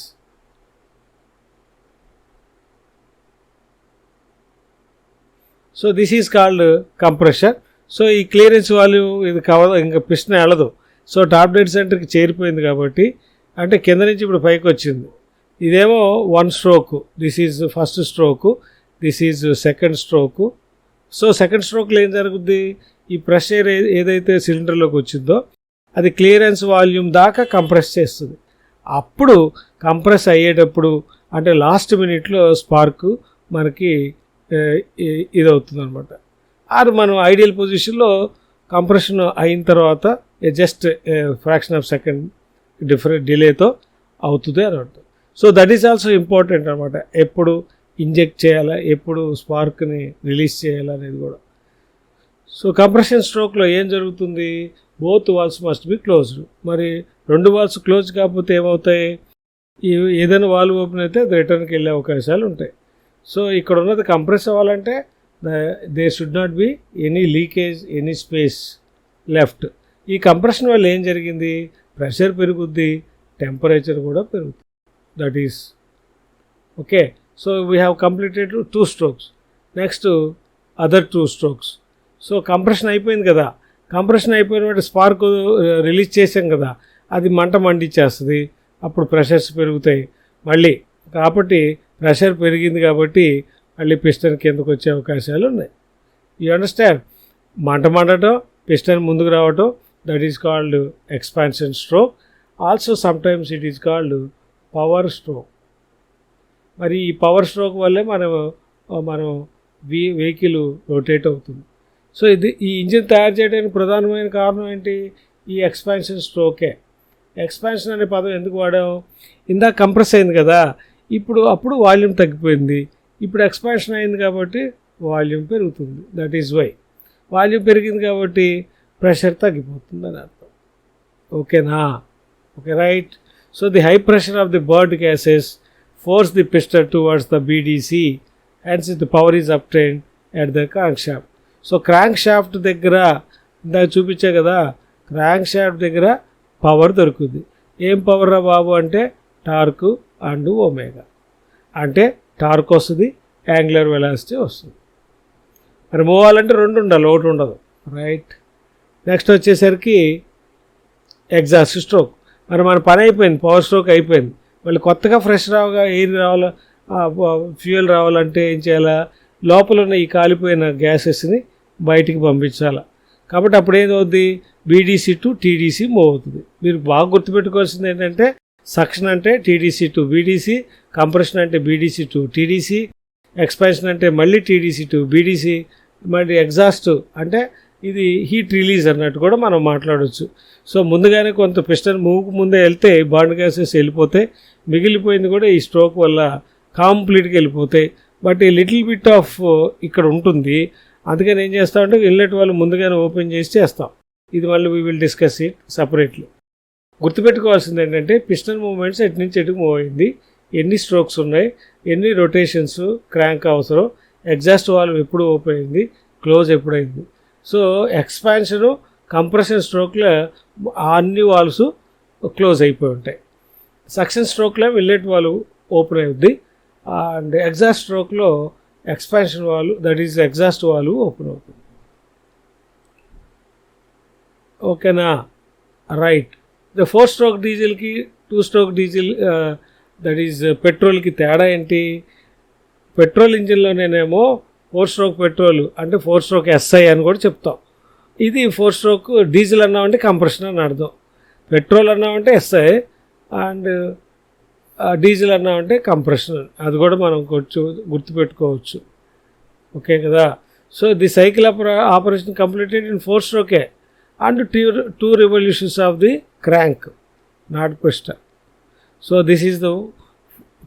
So this is called compression. So ఈ clearance valve ఇది ఇంకా పిస్టన్ వెళ్ళదు. సో టాప్ డెడ్ సెంటర్కి చేరిపోయింది కాబట్టి, అంటే కింద నుంచి ఇప్పుడు పైకి వచ్చింది. ఇదేమో 1 stroke, this is first stroke, this is second stroke. So second స్ట్రోక్లో ఏం జరుగుద్ది, ఈ ప్రెషర్ ఏదైతే సిలిండర్లోకి వచ్చిందో అది క్లియరెన్స్ వాల్యూమ్ దాకా కంప్రెస్ చేస్తుంది. అప్పుడు కంప్రెస్ అయ్యేటప్పుడు అంటే లాస్ట్ మినిట్లో స్పార్క్ మనకి ఇదవుతుంది అనమాట. ఆరు మనం ఐడియల్ పొజిషన్లో కంప్రెషన్ అయిన తర్వాత జస్ట్ ఫ్రాక్షన్ ఆఫ్ సెకండ్ డిలేతో అవుతుంది అనమాట. So that is also important అనమాట, ఎప్పుడు ఇంజెక్ట్ చేయాలా, ఎప్పుడు స్పార్క్ని రిలీజ్ చేయాలా అనేది కూడా. సో కంప్రెషన్ స్ట్రోక్లో ఏం జరుగుతుంది, both valves must be closed. మరి 2 వాల్స్ క్లోజ్ కాకపోతే ఏమవుతాయి, ఏదైనా వాల్వ్ ఓపెన్ అయితే అది రిటర్న్కి వెళ్ళే అవకాశాలు ఉంటాయి. సో ఇక్కడ ఉన్నది కంప్రెస్ అవ్వాలంటే there should not be any leakage, any space left. ఈ కంప్రెషన్ వల్ల ఏం జరిగింది, ప్రెషర్ పెరుగుద్ది, టెంపరేచర్ కూడా పెరుగుతుంది. That is okay. So we have completed 2 strokes. Next other 2 strokes. So compression అయిపోయింది కదా, కంప్రెషన్ అయిపోయిన వాటి స్పార్క్ రిలీజ్ చేసాం కదా, అది మండిచ్చేస్తుంది, అప్పుడు ప్రెషర్స్ పెరుగుతాయి మళ్ళీ. కాబట్టి ప్రెషర్ పెరిగింది కాబట్టి మళ్ళీ పిస్టన్ కిందకు వచ్చే అవకాశాలు ఉన్నాయి. You understand? మండటం, పిస్టన్ ముందుకు రావటం, that is called expansion stroke. Also sometimes it is called power stroke. మరి ఈ పవర్ స్ట్రోక్ వల్లే మనం వెహికల్ రొటేట్ అవుతుంది. సో ఈ ఇంజిన్ తయారు చేయడానికి ప్రధానమైన కారణం ఏంటి, ఈ ఎక్స్పాన్షన్ స్ట్రోకే. ఎక్స్పాన్షన్ అనే పదం ఎందుకు వాడాం, ఇందాక కంప్రెస్ అయింది కదా, అప్పుడు వాల్యూమ్ తగ్గిపోయింది, ఇప్పుడు ఎక్స్పాన్షన్ అయింది కాబట్టి వాల్యూమ్ పెరుగుతుంది. That is why. వాల్యూమ్ పెరిగింది కాబట్టి ప్రెషర్ తగ్గిపోతుంది అని అర్థం. ఓకేనా? Okay, right. So the high pressure of the burned gases force the piston towards the BDC, hence the power is obtained at the crankshaft. So crank shaft దగ్గర ఇందాక చూపించే కదా, క్రాంక్ షాఫ్ట్ దగ్గర పవర్ దొరుకుతుంది. ఏం పవర్ రా బాబు అంటే torque and omega. అంటే టార్క్ వస్తుంది, యాంగులర్ వెలాసిటీ వస్తుంది. మరి మూవ్ అవ్వాలంటే 2 ఉండాలి, 1 ఉండదు. రైట్. నెక్స్ట్ వచ్చేసరికి ఎగ్జాస్ట్ స్ట్రోక్. మరి మన పని అయిపోయింది, పవర్ స్ట్రోక్ అయిపోయింది. మళ్ళీ కొత్తగా ఫ్రెష్ ఎయిర్ రావాలి, ఫ్యూయల్ రావాలంటే ఏం చేయాలా, లోపల ఉన్న ఈ కాలిపోయిన గ్యాసెస్ని బయటికి పంపించాలి. కాబట్టి అప్పుడు ఏదవుద్ది, బీడీసీ టు టీడీసీ మూవ్ అవుతుంది. మీరు బాగా గుర్తుపెట్టుకోవాల్సింది ఏంటంటే సక్షన్ అంటే టీడీసీ టు బీడీసీ, కంప్రెషన్ అంటే బీడీసీ టు టీడీసీ, ఎక్స్పాన్షన్ అంటే మళ్ళీ టీడీసీ టు బీడీసీ, మళ్ళీ ఎగ్జాస్ట్ అంటే ఇది హీట్ రిలీజ్ అన్నట్టు కూడా మనం మాట్లాడవచ్చు. సో ముందుగానే కొంత పిస్టన్ మూవ్కి ముందే వెళ్తే బర్న్ గ్యాసెస్ వెళ్ళిపోతాయి, మిగిలిపోయింది కూడా ఈ స్ట్రోక్ వల్ల కంప్లీట్గా వెళ్ళిపోతాయి. బట్ ఈ లిటిల్ బిట్ ఆఫ్ ఇక్కడ ఉంటుంది. అందుకని ఏం చేస్తామంటే ఇన్లెట్ వాళ్ళు ముందుగానే ఓపెన్ చేసి చేస్తాం. ఇది మళ్ళీ we will discuss it separately. గుర్తుపెట్టుకోవాల్సింది ఏంటంటే పిస్టన్ మూవ్మెంట్స్ ఎటు నుంచి ఎటుకు మూవ్ అయింది, ఎన్ని స్ట్రోక్స్ ఉన్నాయి, ఎన్ని రొటేషన్స్ క్రాంక్ అవసరం, ఎగ్జాస్ట్ వాల్వ్ ఎప్పుడు ఓపెన్ అయింది, క్లోజ్ ఎప్పుడైంది. సో ఎక్స్పాన్షను, కంప్రెషన్ స్ట్రోక్లో అన్ని వాల్వ్స్ క్లోజ్ అయిపోయి ఉంటాయి. సక్షన్ స్ట్రోక్లో ఇన్లెట్ వాల్వ్ ఓపెన్ అవుద్ది, అండ్ ఎగ్జాస్ట్ స్ట్రోక్లో expansion valve, that is exhaust valve open అవుతుంది. ఓకేనా? రైట్. ద 4 స్ట్రోక్ డీజిల్కి 2 స్ట్రోక్ డీజిల్ దట్ ఈజ్ పెట్రోల్కి తేడా ఏంటి, పెట్రోల్ ఇంజిన్లోనేమో 4 స్ట్రోక్ పెట్రోల్ అంటే 4 స్ట్రోక్ ఎస్ఐ అని కూడా చెప్తాం. ఇది 4 స్ట్రోక్ డీజిల్ అన్నామంటే కంప్రెషన్ అని అర్థం, పెట్రోల్ అన్నామంటే ఎస్ఐ, అండ్ డీజిల్ అన్నామంటే కంప్రెషన్. అది కూడా మనం కొంచెం గుర్తుపెట్టుకోవచ్చు. ఓకే కదా? So the cycle operation completed in 4 స్ట్రోకే and 2 revolutions of the crank, not piston. So this is the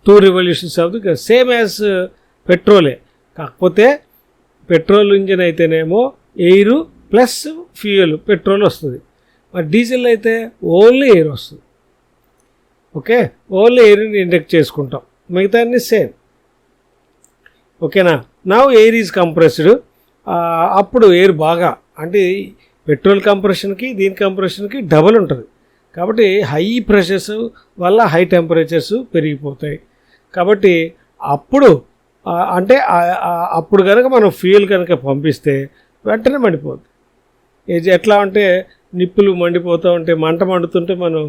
2 revolutions of the same as పెట్రోలే, కాకపోతే పెట్రోల్ ఇంజిన్ అయితేనేమో ఎయిర్ ప్లస్ ఫ్యూయల్ పెట్రోల్ వస్తుంది, మరి డీజిల్ అయితే ఓన్లీ ఎయిర్ వస్తుంది. Okay, only ఎయిర్ని inject చేసుకుంటాం, మిగతా అన్ని సేమ్. ఓకేనా? Now air is compressed. అప్పుడు ఎయిర్ బాగా అంటే పెట్రోల్ కంప్రెషన్కి దీని కంప్రెషన్కి డబల్ ఉంటుంది. కాబట్టి హై ప్రెషర్స్ వల్ల హై టెంపరేచర్స్ పెరిగిపోతాయి. కాబట్టి అప్పుడు అంటే అప్పుడు కనుక మనం ఫ్యూయల్ కనుక పంపిస్తే వెంటనే మండిపోద్ది. ఎట్లా అంటే నిప్పులు మండిపోతూ ఉంటే, మంట మండుతుంటే మనం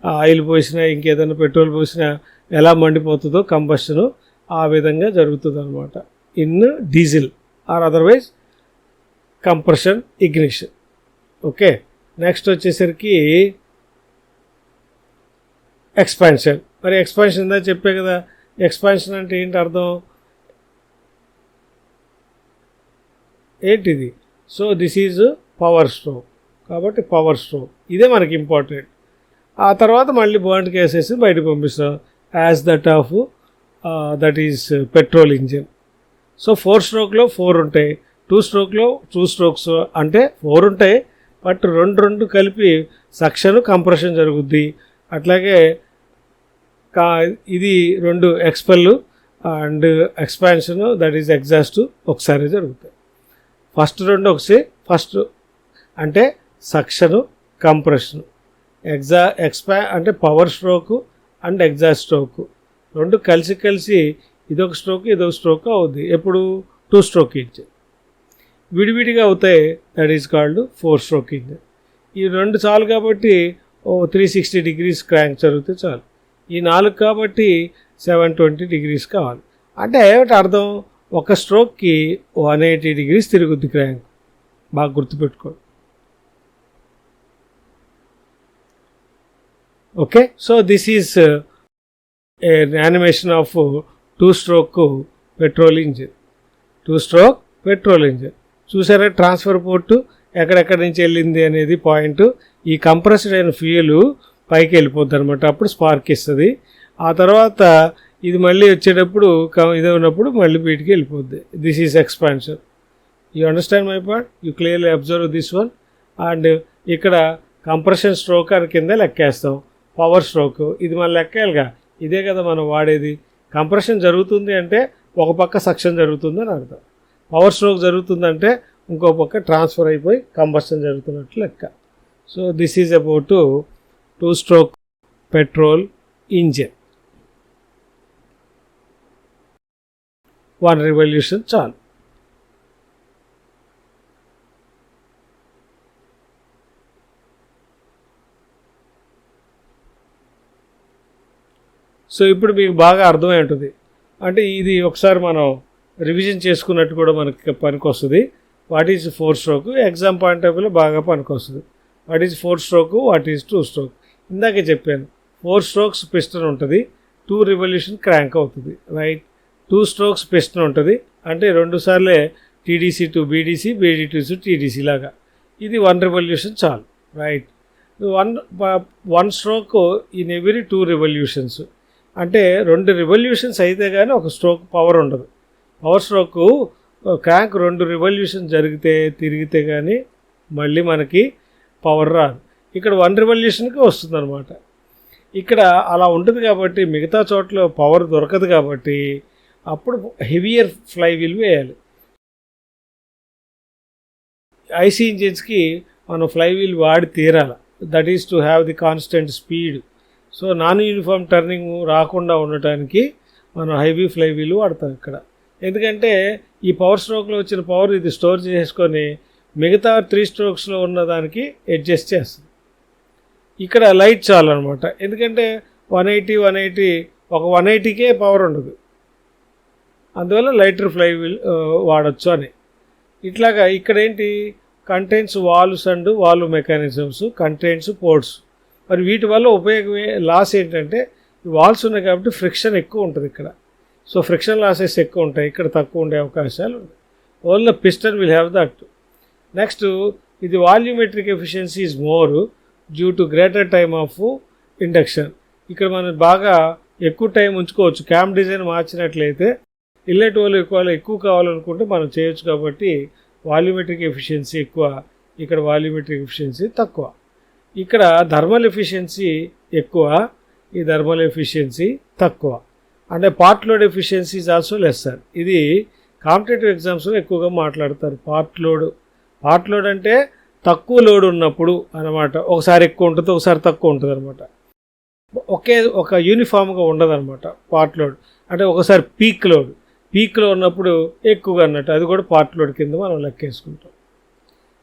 ఆయిల్ పోసినా ఇంకేదైనా పెట్రోల్ పోసినా ఎలా మండిపోతుందో కంబస్షన్ ఆ విధంగా జరుగుతుంది అనమాట in diesel or otherwise compression ignition. Okay, next వచ్చేసరికి ఎక్స్పాన్షన్. మరి ఎక్స్పాన్షన్ దా చెప్పే కదా, ఎక్స్పాన్షన్ అంటే ఏంటి అర్థం ఏంటిది? So this is power stroke, కాబట్టి పవర్ స్ట్రోక్ ఇదే మనకి ఇంపార్టెంట్. ఆ తర్వాత మళ్ళీ బర్న్ గ్యాసెస్ బయటకు పంపిస్తాం as that of that is petrol engine. So 4 స్ట్రోక్లో 4 ఉంటాయి, 2 స్ట్రోక్లో 2 స్ట్రోక్స్ అంటే 4 ఉంటాయి, బట్ రెండు కలిపి సక్షన్ కంప్రెషన్ జరుగుద్ది. అట్లాగే ఇది 2 expel and expansion that is exhaust ఒకసారి జరుగుతాయి. ఫస్ట్ రెండు ఫస్ట్ అంటే సక్షను, కంప్రెషను. అంటే power stroke and exhaust stroke రెండు కలిసి ఇదొక స్ట్రోక్ అవుద్ది. ఎప్పుడు 2 స్ట్రోక్ ఇంజిన్. విడివిడిగా అవుతాయి, that is called 4 stroke engine. ఈ రెండు చాలు కాబట్టి 360 degrees క్రాంక్ జరిగితే చాలు. ఈ 4 కాబట్టి 720 degrees కావాలి. అంటే ఏమిటి అర్థం? ఒక స్ట్రోక్కి 180 degrees తిరుగుద్ది క్రాంక్. బాగా గుర్తుపెట్టుకోండి. Okay, so this is animation of 2 stroke petrol engine. 2 stroke petrol engine చూసారా? ట్రాన్స్ఫర్ పోర్టు ఎక్కడెక్కడి నుంచి వెళ్ళింది అనేది పాయింట్. ఈ కంప్రెస్డ్ అయిన ఫ్యూయల్ పైకి వెళ్ళిపోద్ది అనమాట, అప్పుడు స్పార్క్ ఇస్తుంది. ఆ తర్వాత ఇది మళ్ళీ వచ్చేటప్పుడు ఇది ఉన్నప్పుడు మళ్ళీ వీటికి వెళ్ళిపోద్ది. This is expansion. You understand my part? You clearly observe this one. And ఇక్కడ కంప్రెషన్ స్ట్రోక్ అని కింద లెక్కేస్తాం. పవర్ స్ట్రోక్ ఇది మనం లెక్కేయాలిగా, ఇదే కదా మనం వాడేది. కంప్రెషన్ జరుగుతుంది అంటే ఒక పక్క సక్షన్ జరుగుతుందని అర్థం. పవర్ స్ట్రోక్ జరుగుతుందంటే ఇంకో పక్క ట్రాన్స్ఫర్ అయిపోయి కంబషన్ జరుగుతున్నట్లు లెక్క. So this is about 2 stroke petrol engine. 1 revolution చాలు. సో ఇప్పుడు మీకు బాగా అర్థమై ఉంటుంది. అంటే ఇది ఒకసారి మనం రివిజన్ చేసుకున్నట్టు కూడా మనకి పనికి వస్తుంది. What is 4 stroke? Exam point of వ్యూలో బాగా పనికి వస్తుంది. What is 4 stroke, what is 2 stroke? ఇందాకే చెప్పాను, 4 strokes పిస్టన్ ఉంటుంది, 2 revolution క్రాంక్ అవుతుంది, రైట్. 2 strokes పిస్టన్ ఉంటుంది అంటే 2 సార్లే TDC to BDC, BD to TDC లాగా. ఇది 1 revolution చాలు, right. 1 stroke in every 2 revolutions. అంటే 2 revolutions అయితే కానీ ఒక స్ట్రోక్ పవర్ ఉండదు. పవర్ స్ట్రోకు క్రాంక్ 2 revolutions తిరిగితే కానీ మళ్ళీ మనకి పవర్ రాదు. ఇక్కడ 1 revolutionకి వస్తుంది అనమాట. ఇక్కడ అలా ఉంటుంది కాబట్టి మిగతా చోట్ల పవర్ దొరకదు కాబట్టి అప్పుడు హెవియర్ ఫ్లై వీల్ వేయాలి. ఐసీ ఇంజిన్స్కి మనం ఫ్లై వీల్ వాడి తీరాలి. That is to have the constant speed. So non uniform turning రాకుండా ఉండటానికి మనం హెవీ ఫ్లై వీల్ వాడతాం ఇక్కడ. ఎందుకంటే ఈ పవర్ స్ట్రోక్లో వచ్చిన పవర్ ఇది స్టోర్ చేసుకొని మిగతా 3 strokesలో ఉన్నదానికి అడ్జస్ట్ చేస్తుంది. ఇక్కడ లైట్ చాలు అనమాట. ఎందుకంటే 180 ఒక 180కే పవర్ ఉండదు, అందువల్ల లైటర్ ఫ్లై వీల్ వాడచ్చు అని. ఇట్లాగా ఇక్కడ ఏంటి, contains valves and valve mechanisms, contains ports. మరి వీటి వల్ల ఉపయోగమే లాస్ ఏంటంటే వాల్వ్స్ ఉన్నాయి కాబట్టి ఫ్రిక్షన్ ఎక్కువ ఉంటుంది ఇక్కడ. సో ఫ్రిక్షన్ లాసెస్ ఎక్కువ ఉంటాయి, ఇక్కడ తక్కువ ఉండే అవకాశాలు ఉన్నాయి. Only piston will have that. Next ఇది volumetric efficiency is more due to greater time of induction. ఇక్కడ మనం బాగా ఎక్కువ టైం ఉంచుకోవచ్చు. క్యామ్ డిజైన్ మార్చినట్లయితే ఇల్లెట్ వాళ్ళు ఎక్కువ కావాలనుకుంటే మనం చేయొచ్చు. కాబట్టి వాల్యూమెట్రిక్ ఎఫిషియన్సీ ఎక్కువ, ఇక్కడ వాల్యూమెట్రిక్ ఎఫిషియన్సీ తక్కువ. ఇక్కడ థర్మల్ ఎఫిషియన్సీ ఎక్కువ, ఈ థర్మల్ ఎఫిషియన్సీ తక్కువ. అంటే part load efficiency is also lesser. ఇది కాంపిటేటివ్ ఎగ్జామ్స్లో ఎక్కువగా మాట్లాడతారు. పార్ట్ లోడ్ అంటే తక్కువ లోడ్ ఉన్నప్పుడు అనమాట. ఒకసారి ఎక్కువ ఉంటుంది, ఒకసారి తక్కువ ఉంటుంది అనమాట. ఒక యూనిఫామ్గా ఉండదు అనమాట పార్ట్ లోడ్. అంటే ఒకసారి పీక్లో ఉన్నప్పుడు ఎక్కువగా అన్నట్టు, అది కూడా పార్ట్ లోడ్ కింద మనం లెక్కేసుకుంటాం.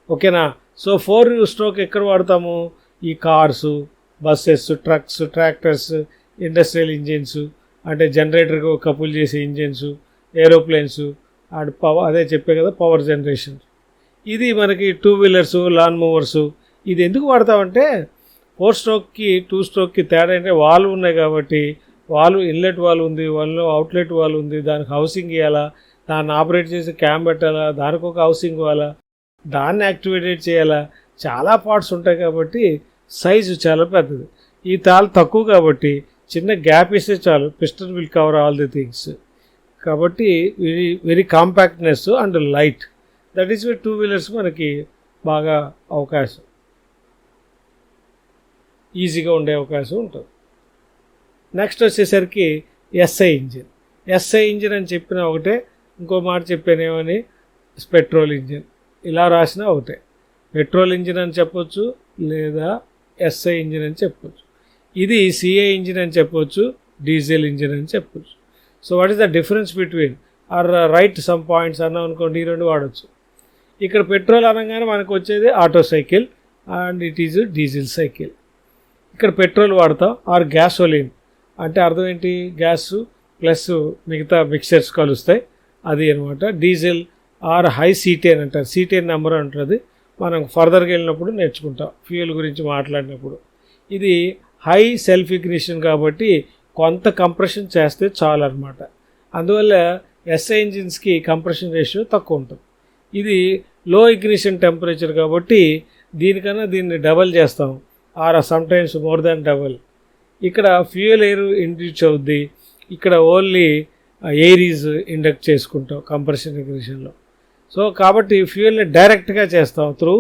ఓకేనా? సో 4 stroke ఎక్కడ వాడతాము? ఈ cars, buses, trucks, tractors, industrial engines, అంటే జనరేటర్గా కపుల్ చేసే ఇంజిన్స్, ఏరోప్లేన్స్ అండ్ అదే చెప్పే కదా పవర్ జనరేషన్. ఇది మనకి 2 wheelers, లాన్ మూవర్స్. ఇది ఎందుకు వాడతామంటే 4 strokeకి 2 strokeకి తేడా అంటే వాల్వ్ ఉన్నాయి కాబట్టి, వాల్వ్ ఇన్లెట్ వాల్వ్ ఉంది, వాళ్ళలో అవుట్లెట్ వాల్వ్ ఉంది, దానికి హౌసింగ్ ఇవ్వాలా, దాన్ని ఆపరేట్ చేసి క్యామ్ పెట్టాలా, దానికి ఒక హౌసింగ్ ఇవ్వాలా, దాన్ని యాక్టివేట్ చేయాలా, చాలా పార్ట్స్ ఉంటాయి కాబట్టి సైజు చాలా పెద్దది. ఈ తాళ తక్కువ కాబట్టి చిన్న గ్యాప్ ఇస్తే చాలు, piston will cover all the things. కాబట్టి very compactness and light. That is 2 wheelers మనకి బాగా అవకాశం, ఈజీగా ఉండే అవకాశం ఉంటుంది. నెక్స్ట్ వచ్చేసరికి ఎస్ఐ ఇంజిన్. ఎస్ఐ ఇంజిన్ అని చెప్పిన ఒకటే, ఇంకో మాట చెప్పానేమని పెట్రోల్ ఇంజిన్, ఇలా రాసినా ఒకటే. పెట్రోల్ ఇంజిన్ అని చెప్పొచ్చు, లేదా ఎస్ఐ ఇంజిన్ అని చెప్పొచ్చు. ఇది సిఐ ఇంజిన్ అని చెప్పొచ్చు, డీజిల్ ఇంజిన్ అని చెప్పొచ్చు. So what is the difference between or write some points అన్నాం అనుకోండి, ఈ రెండు వాడచ్చు. ఇక్కడ పెట్రోల్ అనగానే మనకు వచ్చేది auto cycle and it is diesel cycle. ఇక్కడ పెట్రోల్ వాడతాం, ఆర్ గ్యాసోలిన్ అంటే అర్థం ఏంటి, గ్యాస్ ప్లస్ మిగతా మిక్చర్స్ కలుస్తాయి, అది అనమాట. డీజిల్ ఆర్ హై సీటేన్ అంటారు, సీటేన్ నెంబర్ అంటుంది, మనం ఫర్దర్గా వెళ్ళినప్పుడు నేర్చుకుంటాం ఫ్యూయల్ గురించి మాట్లాడినప్పుడు. ఇది హై సెల్ఫ్ ఇగ్నిషన్ కాబట్టి కొంత కంప్రెషన్ చేస్తే చాలు అనమాట. అందువల్ల ఎస్ఐ ఇంజిన్స్కి కంప్రెషన్ రేషియో తక్కువ ఉంటుంది. ఇది లో ఇగ్నిషన్ టెంపరేచర్ కాబట్టి దీనికన్నా దీన్ని డబల్ చేస్తాం, or sometimes more than double. ఇక్కడ ఫ్యూయల్ ఎయిర్ ఇండ్యూస్ అవుద్ది, ఇక్కడ ఓన్లీ ఎయిర్ ఈజ్ ఇండక్ట్ చేసుకుంటాం కంప్రెషన్ ఇగ్నిషన్లో. సో కాబట్టి ఫ్యూయల్ని డైరెక్ట్గా చేస్తాం త్రూ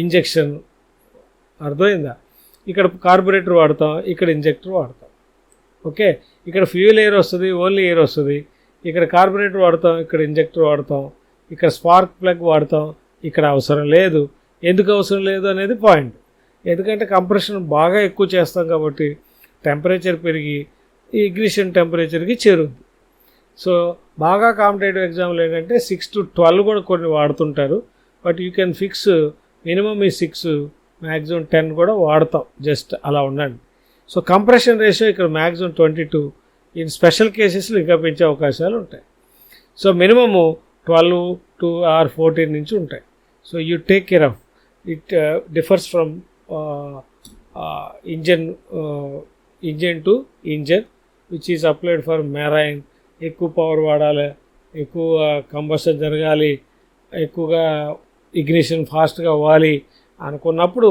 ఇంజెక్షన్. అర్థమైందా? ఇక్కడ కార్బొరేటర్ వాడతాం, ఇక్కడ ఇంజెక్టర్ వాడతాం. ఓకే, ఇక్కడ ఫ్యూయల్ ఎయిర్ వస్తుంది, ఓన్లీ ఎయిర్ వస్తుంది. ఇక్కడ కార్బొరేటర్ వాడతాం, ఇక్కడ ఇంజెక్టర్ వాడతాం. ఇక్కడ స్పార్క్ ప్లగ్ వాడతాం, ఇక్కడ అవసరం లేదు. ఎందుకు అవసరం లేదు అనేది పాయింట్. ఎందుకంటే కంప్రెషన్ బాగా ఎక్కువ చేస్తాం కాబట్టి టెంపరేచర్ పెరిగి ఇగ్నిషన్ టెంపరేచర్కి చేరుద్ది. సో బాగా కాంపిటేటివ్ ఎగ్జామ్లు ఏంటంటే 6 to 12 కూడా కొన్ని వాడుతుంటారు. But you can fix minimum ఈ 6, మ్యాక్సిమం 10 కూడా వాడతాం, జస్ట్ అలా ఉండండి. సో కంప్రెషన్ రేషియో ఇక్కడ మ్యాక్సిమం 22, ఇన్ స్పెషల్ కేసెస్లో ఇంకా పెంచే అవకాశాలు ఉంటాయి. సో మినిమము 12 to 14 నుంచి ఉంటాయి. So you take care of it. Differs from engine to engine which is applied for marine. ఎక్కువ పవర్ వాడాలి, ఎక్కువ కంబషన్ జరగాలి, ఎక్కువగా ఇగ్నిషన్ ఫాస్ట్గా అవ్వాలి అనుకున్నప్పుడు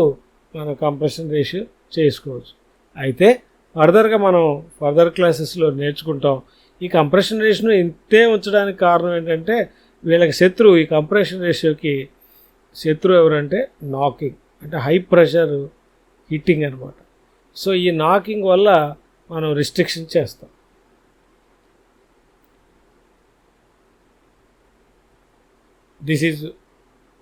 మనం కంప్రెషన్ రేషియో చేసుకోవచ్చు. అయితే ఫర్దర్గా మనం ఫర్దర్ క్లాసెస్లో నేర్చుకుంటాం. ఈ కంప్రెషన్ రేషియోను ఇంతే ఉంచడానికి కారణం ఏంటంటే వీళ్ళకి శత్రువు, ఈ కంప్రెషన్ రేషియోకి శత్రువు ఎవరంటే నాకింగ్, అంటే హై ప్రెషర్ హీటింగ్ అనమాట. సో ఈ నాకింగ్ వల్ల మనం రిస్ట్రిక్షన్ చేస్తాం. దిస్ ఈజ్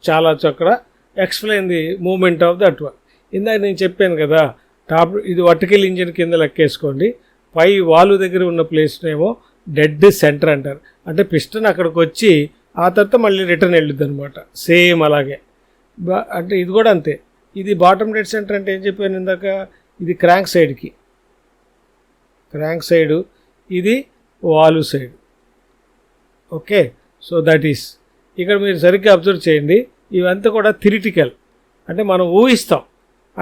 చాలా చక్కగా explain the moment of that one. ఇందాక నేను చెప్పాను కదా, టాప్ ఇది వర్టికల్ ఇంజిన్ కింద లెక్కేసుకోండి. పై వాల్వ్ దగ్గర ఉన్న ప్లేస్నేమో డెడ్ సెంటర్ అంటారు. అంటే పిస్టన్ అక్కడికి వచ్చి ఆ తర్వాత మళ్ళీ రిటర్న్ వెళ్ళుద్ది అనమాట. సేమ్ అలాగే అంటే ఇది కూడా అంతే. ఇది బాటమ్ డెడ్ సెంటర్ అంటే ఏం చెప్పాను ఇందాక, ఇది క్రాంక్ సైడ్కి, క్రాంక్ సైడు, ఇది valve side. Okay, so that is ఇక్కడ మీరు సరిగ్గా అబ్జర్వ్ చేయండి. ఇవంతా కూడా థిరిటికల్, అంటే మనం ఊహిస్తాం.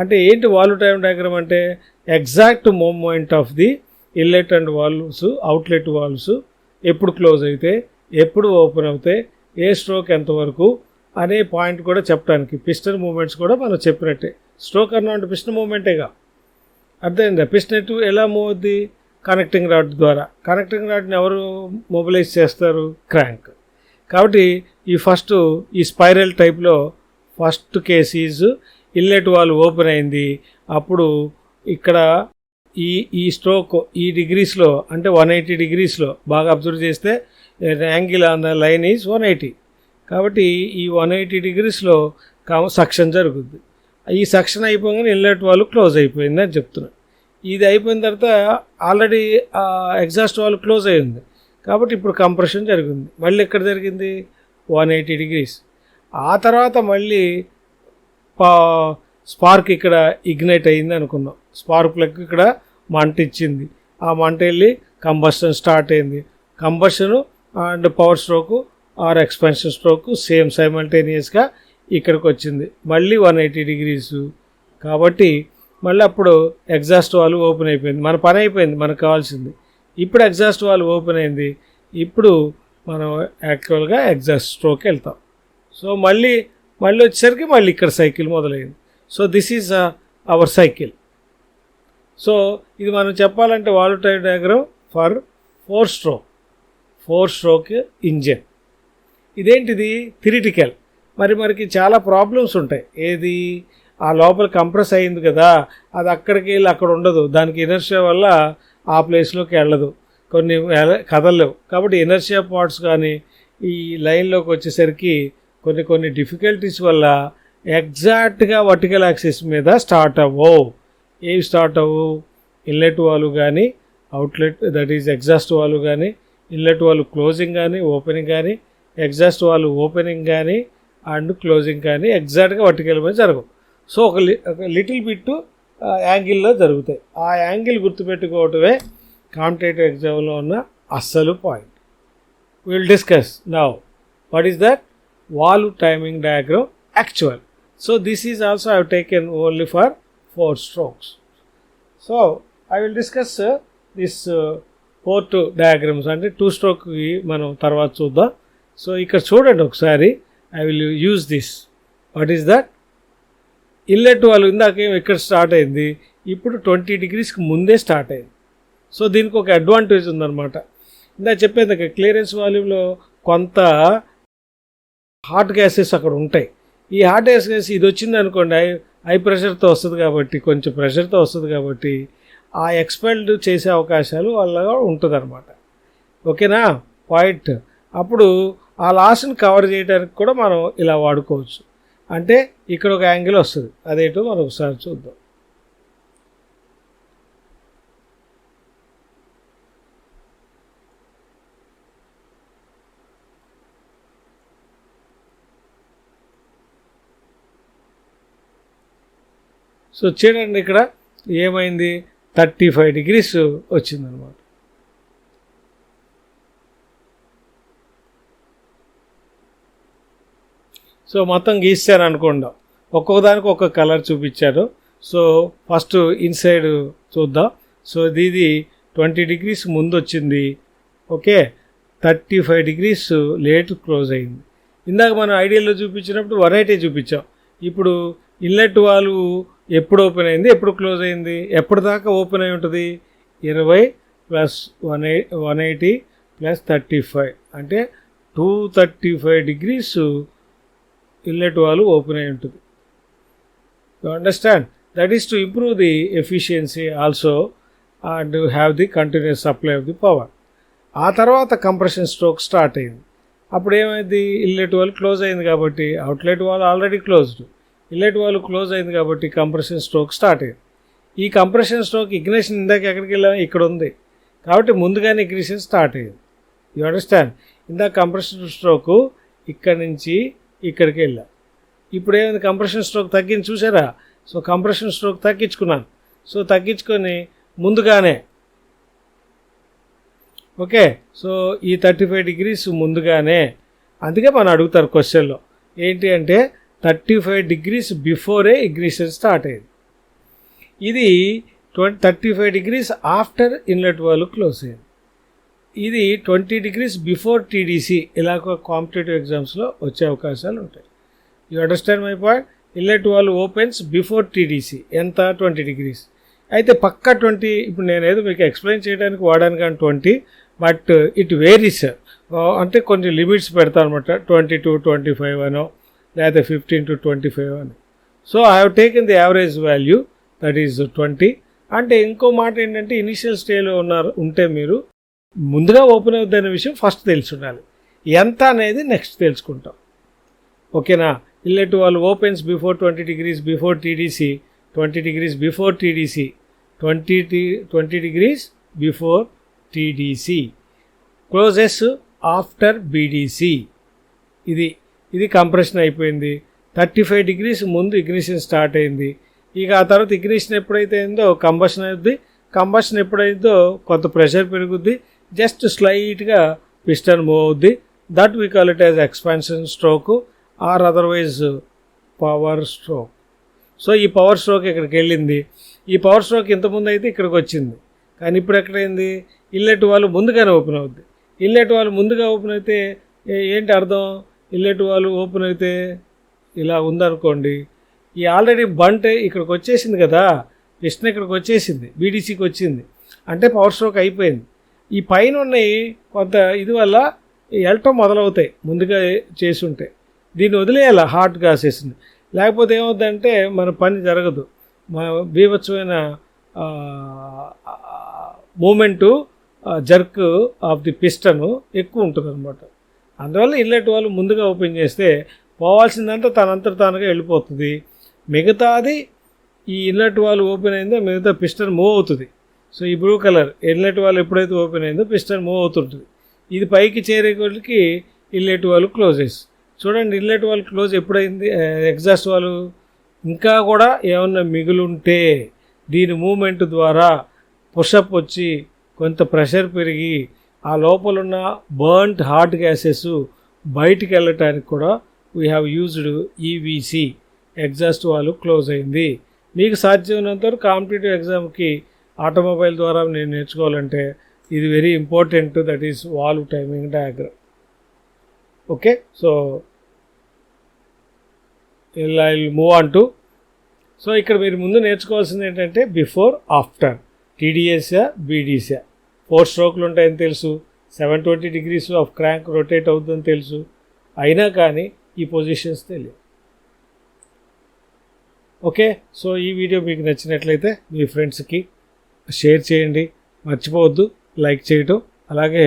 అంటే ఏంటి వాల్వ్ టైం డయాగ్రామ్ అంటే exact moment of the inlet and valves, outlet valves ఎప్పుడు క్లోజ్ అయితే, ఎప్పుడు ఓపెన్ అవుతాయి, ఏ స్ట్రోక్ ఎంతవరకు అనే పాయింట్ కూడా చెప్పడానికి. పిస్టన్ మూమెంట్స్ కూడా మనం చెప్పినట్టే. స్ట్రోక్ అన్నా అంటే పిస్టన్ మూమెంటేగా, అర్థమైందా? పిస్టన్ ఎలా మూవ్ అవుద్ది? కనెక్టింగ్ రాడ్ ద్వారా. కనెక్టింగ్ రాడ్ని ఎవరు మొబిలైజ్ చేస్తారు? క్రాంక్. కాబట్టి ఈ స్పైరల్ టైప్లో first case is inlet valve open అయింది. అప్పుడు ఇక్కడ ఈ స్ట్రోక్ ఈ డిగ్రీస్లో అంటే 180 డిగ్రీస్లో బాగా అబ్జర్వ్ చేస్తే angle on the line is 180. కాబట్టి ఈ 180 డిగ్రీస్లో సక్షన్ జరుగుద్ది. ఈ సక్షన్ అయిపోగానే ఇన్లెట్ వాల్వ్ క్లోజ్ అయిపోయింది అని చెప్తున్నాను. ఇది అయిపోయిన తర్వాత ఆల్రెడీ ఎగ్జాస్ట్ వాల్వ్ క్లోజ్ అయ్యింది కాబట్టి ఇప్పుడు కంప్రెషన్ జరిగింది. మళ్ళీ ఎక్కడ జరిగింది? 180 డిగ్రీస్. ఆ తర్వాత మళ్ళీ స్పార్క్ ఇక్కడ ఇగ్నైట్ అయ్యింది అనుకున్నాం. స్పార్క్ ప్లగ్ ఇక్కడ మంట ఇచ్చింది. ఆ మంట వెళ్ళి కంబషన్ స్టార్ట్ అయింది. Combustion and power stroke or expansion stroke same సైమల్టేనియస్గా ఇక్కడికి వచ్చింది. మళ్ళీ 180 డిగ్రీస్. కాబట్టి మళ్ళీ అప్పుడు ఎగ్జాస్ట్ వాల్వ్ ఓపెన్ అయిపోయింది. మన పని అయిపోయింది, మనకు కావాల్సింది. ఇప్పుడు ఎగ్జాస్ట్ వాల్వ్ ఓపెన్ అయింది. ఇప్పుడు మనం యాక్చువల్గా ఎగ్జాస్ట్ స్ట్రోక్కి వెళ్తాం. సో మళ్ళీ వచ్చేసరికి మళ్ళీ ఇక్కడ సైకిల్ మొదలైంది. So this is our cycle. So ఇది మనం చెప్పాలంటే valve type diagram for 4 stroke engine. ఇదేంటిది? థిరిటికల్. మనకి చాలా ప్రాబ్లమ్స్ ఉంటాయి. ఏది? ఆ లోపల కంప్రెస్ అయింది కదా, అది అక్కడికి వెళ్ళి అక్కడ ఉండదు, దానికి ఇనర్షియా వల్ల ఆ ప్లేస్లోకి వెళ్ళదు. కొన్ని కదలలేవు. కాబట్టి ఇనర్షియా పార్ట్స్ కానీ ఈ లైన్లోకి వచ్చేసరికి కొన్ని డిఫికల్టీస్ వల్ల ఎగ్జాక్ట్గా వర్టికల్ యాక్సిస్ మీద స్టార్ట్ అవ్వవు. ఏవి స్టార్ట్ అవ్వవు? ఇన్లెట్ వాల్వ్ కానీ, outlet that is exhaust valve కానీ, ఇన్లెట్ వాల్వ్ క్లోజింగ్ కానీ ఓపెనింగ్ కానీ, ఎగ్జాస్ట్ వాల్వ్ ఓపెనింగ్ కానీ అండ్ క్లోజింగ్ కానీ ఎగ్జాక్ట్గా వర్టికల్ మీద జరగవు. సో ఒక లిటిల్ బిట్ యాంగిల్లో జరుగుతాయి. ఆ యాంగిల్ గుర్తుపెట్టుకోవటమే కాంపిటేటివ్ ఎగ్జామ్లో ఉన్న అస్సలు point. Will discuss now what is that valve timing diagram actual. So this is also I have taken only for 4 strokes. So I will discuss this 4 diagrams అంటే 2 స్ట్రోక్కి మనం తర్వాత చూద్దాం. సో ఇక్కడ చూడండి ఒకసారి, I will use this. What is that? Inlet valve ఇందాకేం ఇక్కడ start అయింది, ఇప్పుడు 20 degreesకి ముందే స్టార్ట్ అయింది. సో దీనికి ఒక అడ్వాంటేజ్ ఉందన్నమాట. ఇందాక చెప్పేది క్లియరెన్స్ వాల్యూమ్లో కొంత హాట్ గ్యాసెస్ అక్కడ ఉంటాయి. ఈ హాట్ గ్యాసెస్ ఇది వచ్చింది అనుకోండి, హై ప్రెషర్తో వస్తుంది కాబట్టి, కొంచెం ప్రెషర్తో వస్తుంది కాబట్టి ఆ ఎక్స్పెల్డ్ చేసే అవకాశాలు వల్ల ఉంటుంది అనమాట. ఓకేనా పాయింట్? అప్పుడు ఆ లాస్ని కవర్ చేయడానికి కూడా మనం ఇలా వాడుకోవచ్చు. అంటే ఇక్కడ ఒక యాంగిల్ వస్తుంది, అదేంటో మనం ఒకసారి చూద్దాం. సో చూడండి ఇక్కడ ఏమైంది, 35 degrees వచ్చిందనమాట. సో మొత్తం గీస్తారు అనుకుందాం, ఒక్కొక్కదానికి ఒక్కొక్క కలర్ చూపించారు. సో ఫస్ట్ ఇన్సైడ్ చూద్దాం. సో ఇది 20 degrees ముందు వచ్చింది. ఓకే, 35 degrees లేట్ క్లోజ్ అయింది. ఇందాక మనం ఐడియల్లో చూపించినప్పుడు 180 చూపించాం. ఇప్పుడు ఇన్లెట్ వాల్వ్ ఎప్పుడు ఓపెన్ అయింది, ఎప్పుడు క్లోజ్ అయింది, ఎప్పటిదాకా ఓపెన్ అయి ఉంటుంది? 20 + 180 + 35 అంటే 235 degrees ఇన్లెట్ వాల్వ్ ఓపెన్ అయి ఉంటుంది. You understand? That is to improve the efficiency also and have the continuous supply of the power. ఆ తర్వాత కంప్రెషన్ స్ట్రోక్ స్టార్ట్ అయింది. అప్పుడు ఏమైంది? ఇన్లెట్ వాల్వ్ క్లోజ్ అయింది కాబట్టి, outlet valve already closed, inlet valve close అయింది కాబట్టి కంప్రెషన్ స్ట్రోక్ స్టార్ట్ అయింది. ఈ కంప్రెషన్ స్ట్రోక్ ఇగ్నిషన్ ఇందాక ఎక్కడికి వెళ్ళాం, ఇక్కడ ఉంది కాబట్టి ముందుగానే ఇగ్నిషన్ స్టార్ట్ అయింది. You understand? ఇందాక కంప్రెషన్ స్ట్రోకు ఇక్కడి నుంచి ఇక్కడికి వెళ్ళాం. ఇప్పుడు ఏమైంది? కంప్రెషన్ స్ట్రోక్ తగ్గింది, చూసారా? సో కంప్రెషన్ స్ట్రోక్ తగ్గించుకున్నాను. సో తగ్గించుకొని ముందుగానే, ఓకే, సో ఈ 35 degrees ముందుగానే. అందుకే మనం అడుగుతారు క్వశ్చన్లో ఏంటి అంటే 35 degrees బిఫోరే ఇగ్నిషన్ స్టార్ట్ అయింది. ఇది 35 degrees after inlet valve close అయింది. ఇది 20 degrees బిఫోర్ టీడీసీ. ఇలాగ కాంపిటేటివ్ ఎగ్జామ్స్లో వచ్చే అవకాశాలు ఉంటాయి. You understand my point? Inlet valve opens before TDC ఎంత? 20 degrees. అయితే పక్కా 20, ఇప్పుడు నేనేదో మీకు ఎక్స్ప్లెయిన్ చేయడానికి వాడాను కానీ 20, బట్ ఇట్ వేరీస్. అంటే కొన్ని లిమిట్స్ పెడతాను అనమాట, 20 to 25 అనో లేదా 15 to 25 అని. So I have taken the average value, that is 20. అంటే ఇంకో మాట ఏంటంటే ఇనిషియల్ స్టేజ్లో ఉంటే మీరు ముందుగా ఓపెన్ అవుద్దనే విషయం ఫస్ట్ తెలిసి ఉండాలి. ఎంత అనేది నెక్స్ట్ తెలుసుకుంటాం. ఓకేనా? Inlet valve opens before 20 degrees before TDC, 20 degrees before TDC, 20 degrees before TDC, closes after BDC. ఇది కంప్రెషన్ అయిపోయింది. 35 degrees ముందు ఇగ్నిషన్ స్టార్ట్ అయింది. ఇక ఆ తర్వాత ఇగ్నిషన్ ఎప్పుడైతే అయిందో కంబషన్ అవుద్ది. కంబషన్ ఎప్పుడైందో కొంత ప్రెషర్ పెరుగుద్ది, జస్ట్ స్లైట్గా పిస్టన్ మూవ్ అవుద్ది. That we call it as expansion stroke or otherwise power stroke. So ఈ పవర్ స్ట్రోక్ ఇక్కడికి వెళ్ళింది. ఈ పవర్ స్ట్రోక్ ఇంతకుముందు అయితే ఇక్కడికి వచ్చింది, కానీ ఇప్పుడు ఎక్కడైంది? ఇన్లెట్ వాల్వ్ ముందుగానే ఓపెన్ అవుద్ది. ఇన్లెట్ వాల్వ్ ముందుగా ఓపెన్ అయితే ఏంటి అర్థం? ఇన్లెట్ వాల్వ్ ఓపెన్ అయితే ఇలా ఉందనుకోండి, ఈ ఆల్రెడీ బంట్ ఇక్కడికి వచ్చేసింది కదా, పిస్టన్ ఇక్కడికి వచ్చేసింది, బీడీసీకి వచ్చింది, అంటే పవర్ స్ట్రోక్ అయిపోయింది. ఈ పైన ఉన్నాయి కొంత ఇది వల్ల వెళ్ళటం మొదలవుతాయి ముందుగా చేసి ఉంటే. దీన్ని వదిలేయాలి హాట్ గ్యాసెస్ని, లేకపోతే ఏమవుతుందంటే మన పని జరగదు. బీభత్సమైన moment jerk of the piston ఎక్కువ ఉంటుంది అనమాట. అందువల్ల ఇన్లెట్ వాల్వ్ ముందుగా ఓపెన్ చేస్తే పోవాల్సిందంతా తనంతట తానుగా వెళ్ళిపోతుంది. మిగతాది ఈ ఇన్లెట్ వాల్వ్ ఓపెన్ అయిందో మిగతా పిస్టన్ మూవ్ అవుతుంది. సో ఈ బ్లూ కలర్ ఇన్లెట్ వాల్వ్ ఎప్పుడైతే ఓపెన్ అయిందో పిస్టన్ మూవ్ అవుతుంటుంది. ఇది పైకి చేరే కొద్దికి ఇన్లెట్ వాల్వ్ క్లోజ్ అయ్యి చూడండి. ఇన్లెట్ వాల్వ్ క్లోజ్ ఎప్పుడైంది, ఎగ్జాస్ట్ వాల్వ్ ఇంకా కూడా ఏమన్నా మిగులుంటే దీని మూమెంట్ ద్వారా పుషప్ వచ్చి కొంత ప్రెషర్ పెరిగి ఆ లోపలున్న బర్న్ట్ హాట్ గ్యాసెస్ బయటికి వెళ్ళటానికి కూడా we have used EVC. Exhaust valve close అయింది. మీకు సాధ్యమైనంత వరకు కాంపిటేటివ్ ఎగ్జామ్కి ఆటోమొబైల్ ద్వారా నేను నేర్చుకోవాలంటే ఇది very important. That is valve timing diagram. Okay, so I will move on to. So ఇక్కడ మీరు ముందు నేర్చుకోవాల్సింది ఏంటంటే బిఫోర్ ఆఫ్టర్, టీడీఎస్యా బీడీసీయా. 4 స్ట్రోక్లు ఉంటాయని తెలుసు, 720 degrees ఆఫ్ క్రాంక్ రొటేట్ అవుతుందని తెలుసు. అయినా కానీ ఈ పొజిషన్స్ తెలియదు. ఓకే, సో ఈ వీడియో మీకు నచ్చినట్లయితే మీ ఫ్రెండ్స్కి షేర్ చేయండి, మర్చిపోవద్దు లైక్ చేయటం. అలాగే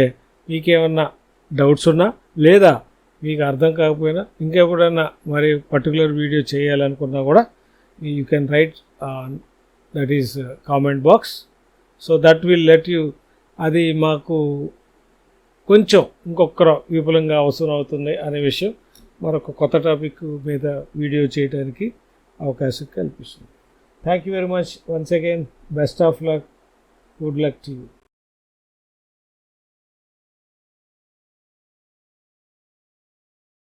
మీకేమన్నా డౌట్స్ ఉన్నా లేదా మీకు అర్థం కాకపోయినా ఇంకెప్పుడన్నా మరి పర్టికులర్ వీడియో చేయాలనుకున్నా కూడా you can write that is comment box. So that will let you, అది మాకు కొంచెం ఇంకొకరు విపులంగా అవసరం అవుతుంది అనే విషయం మరొక కొత్త టాపిక్ మీద వీడియో చేయడానికి అవకాశం కల్పిస్తుంది. Thank you very much once again. Best of luck. Good luck to you.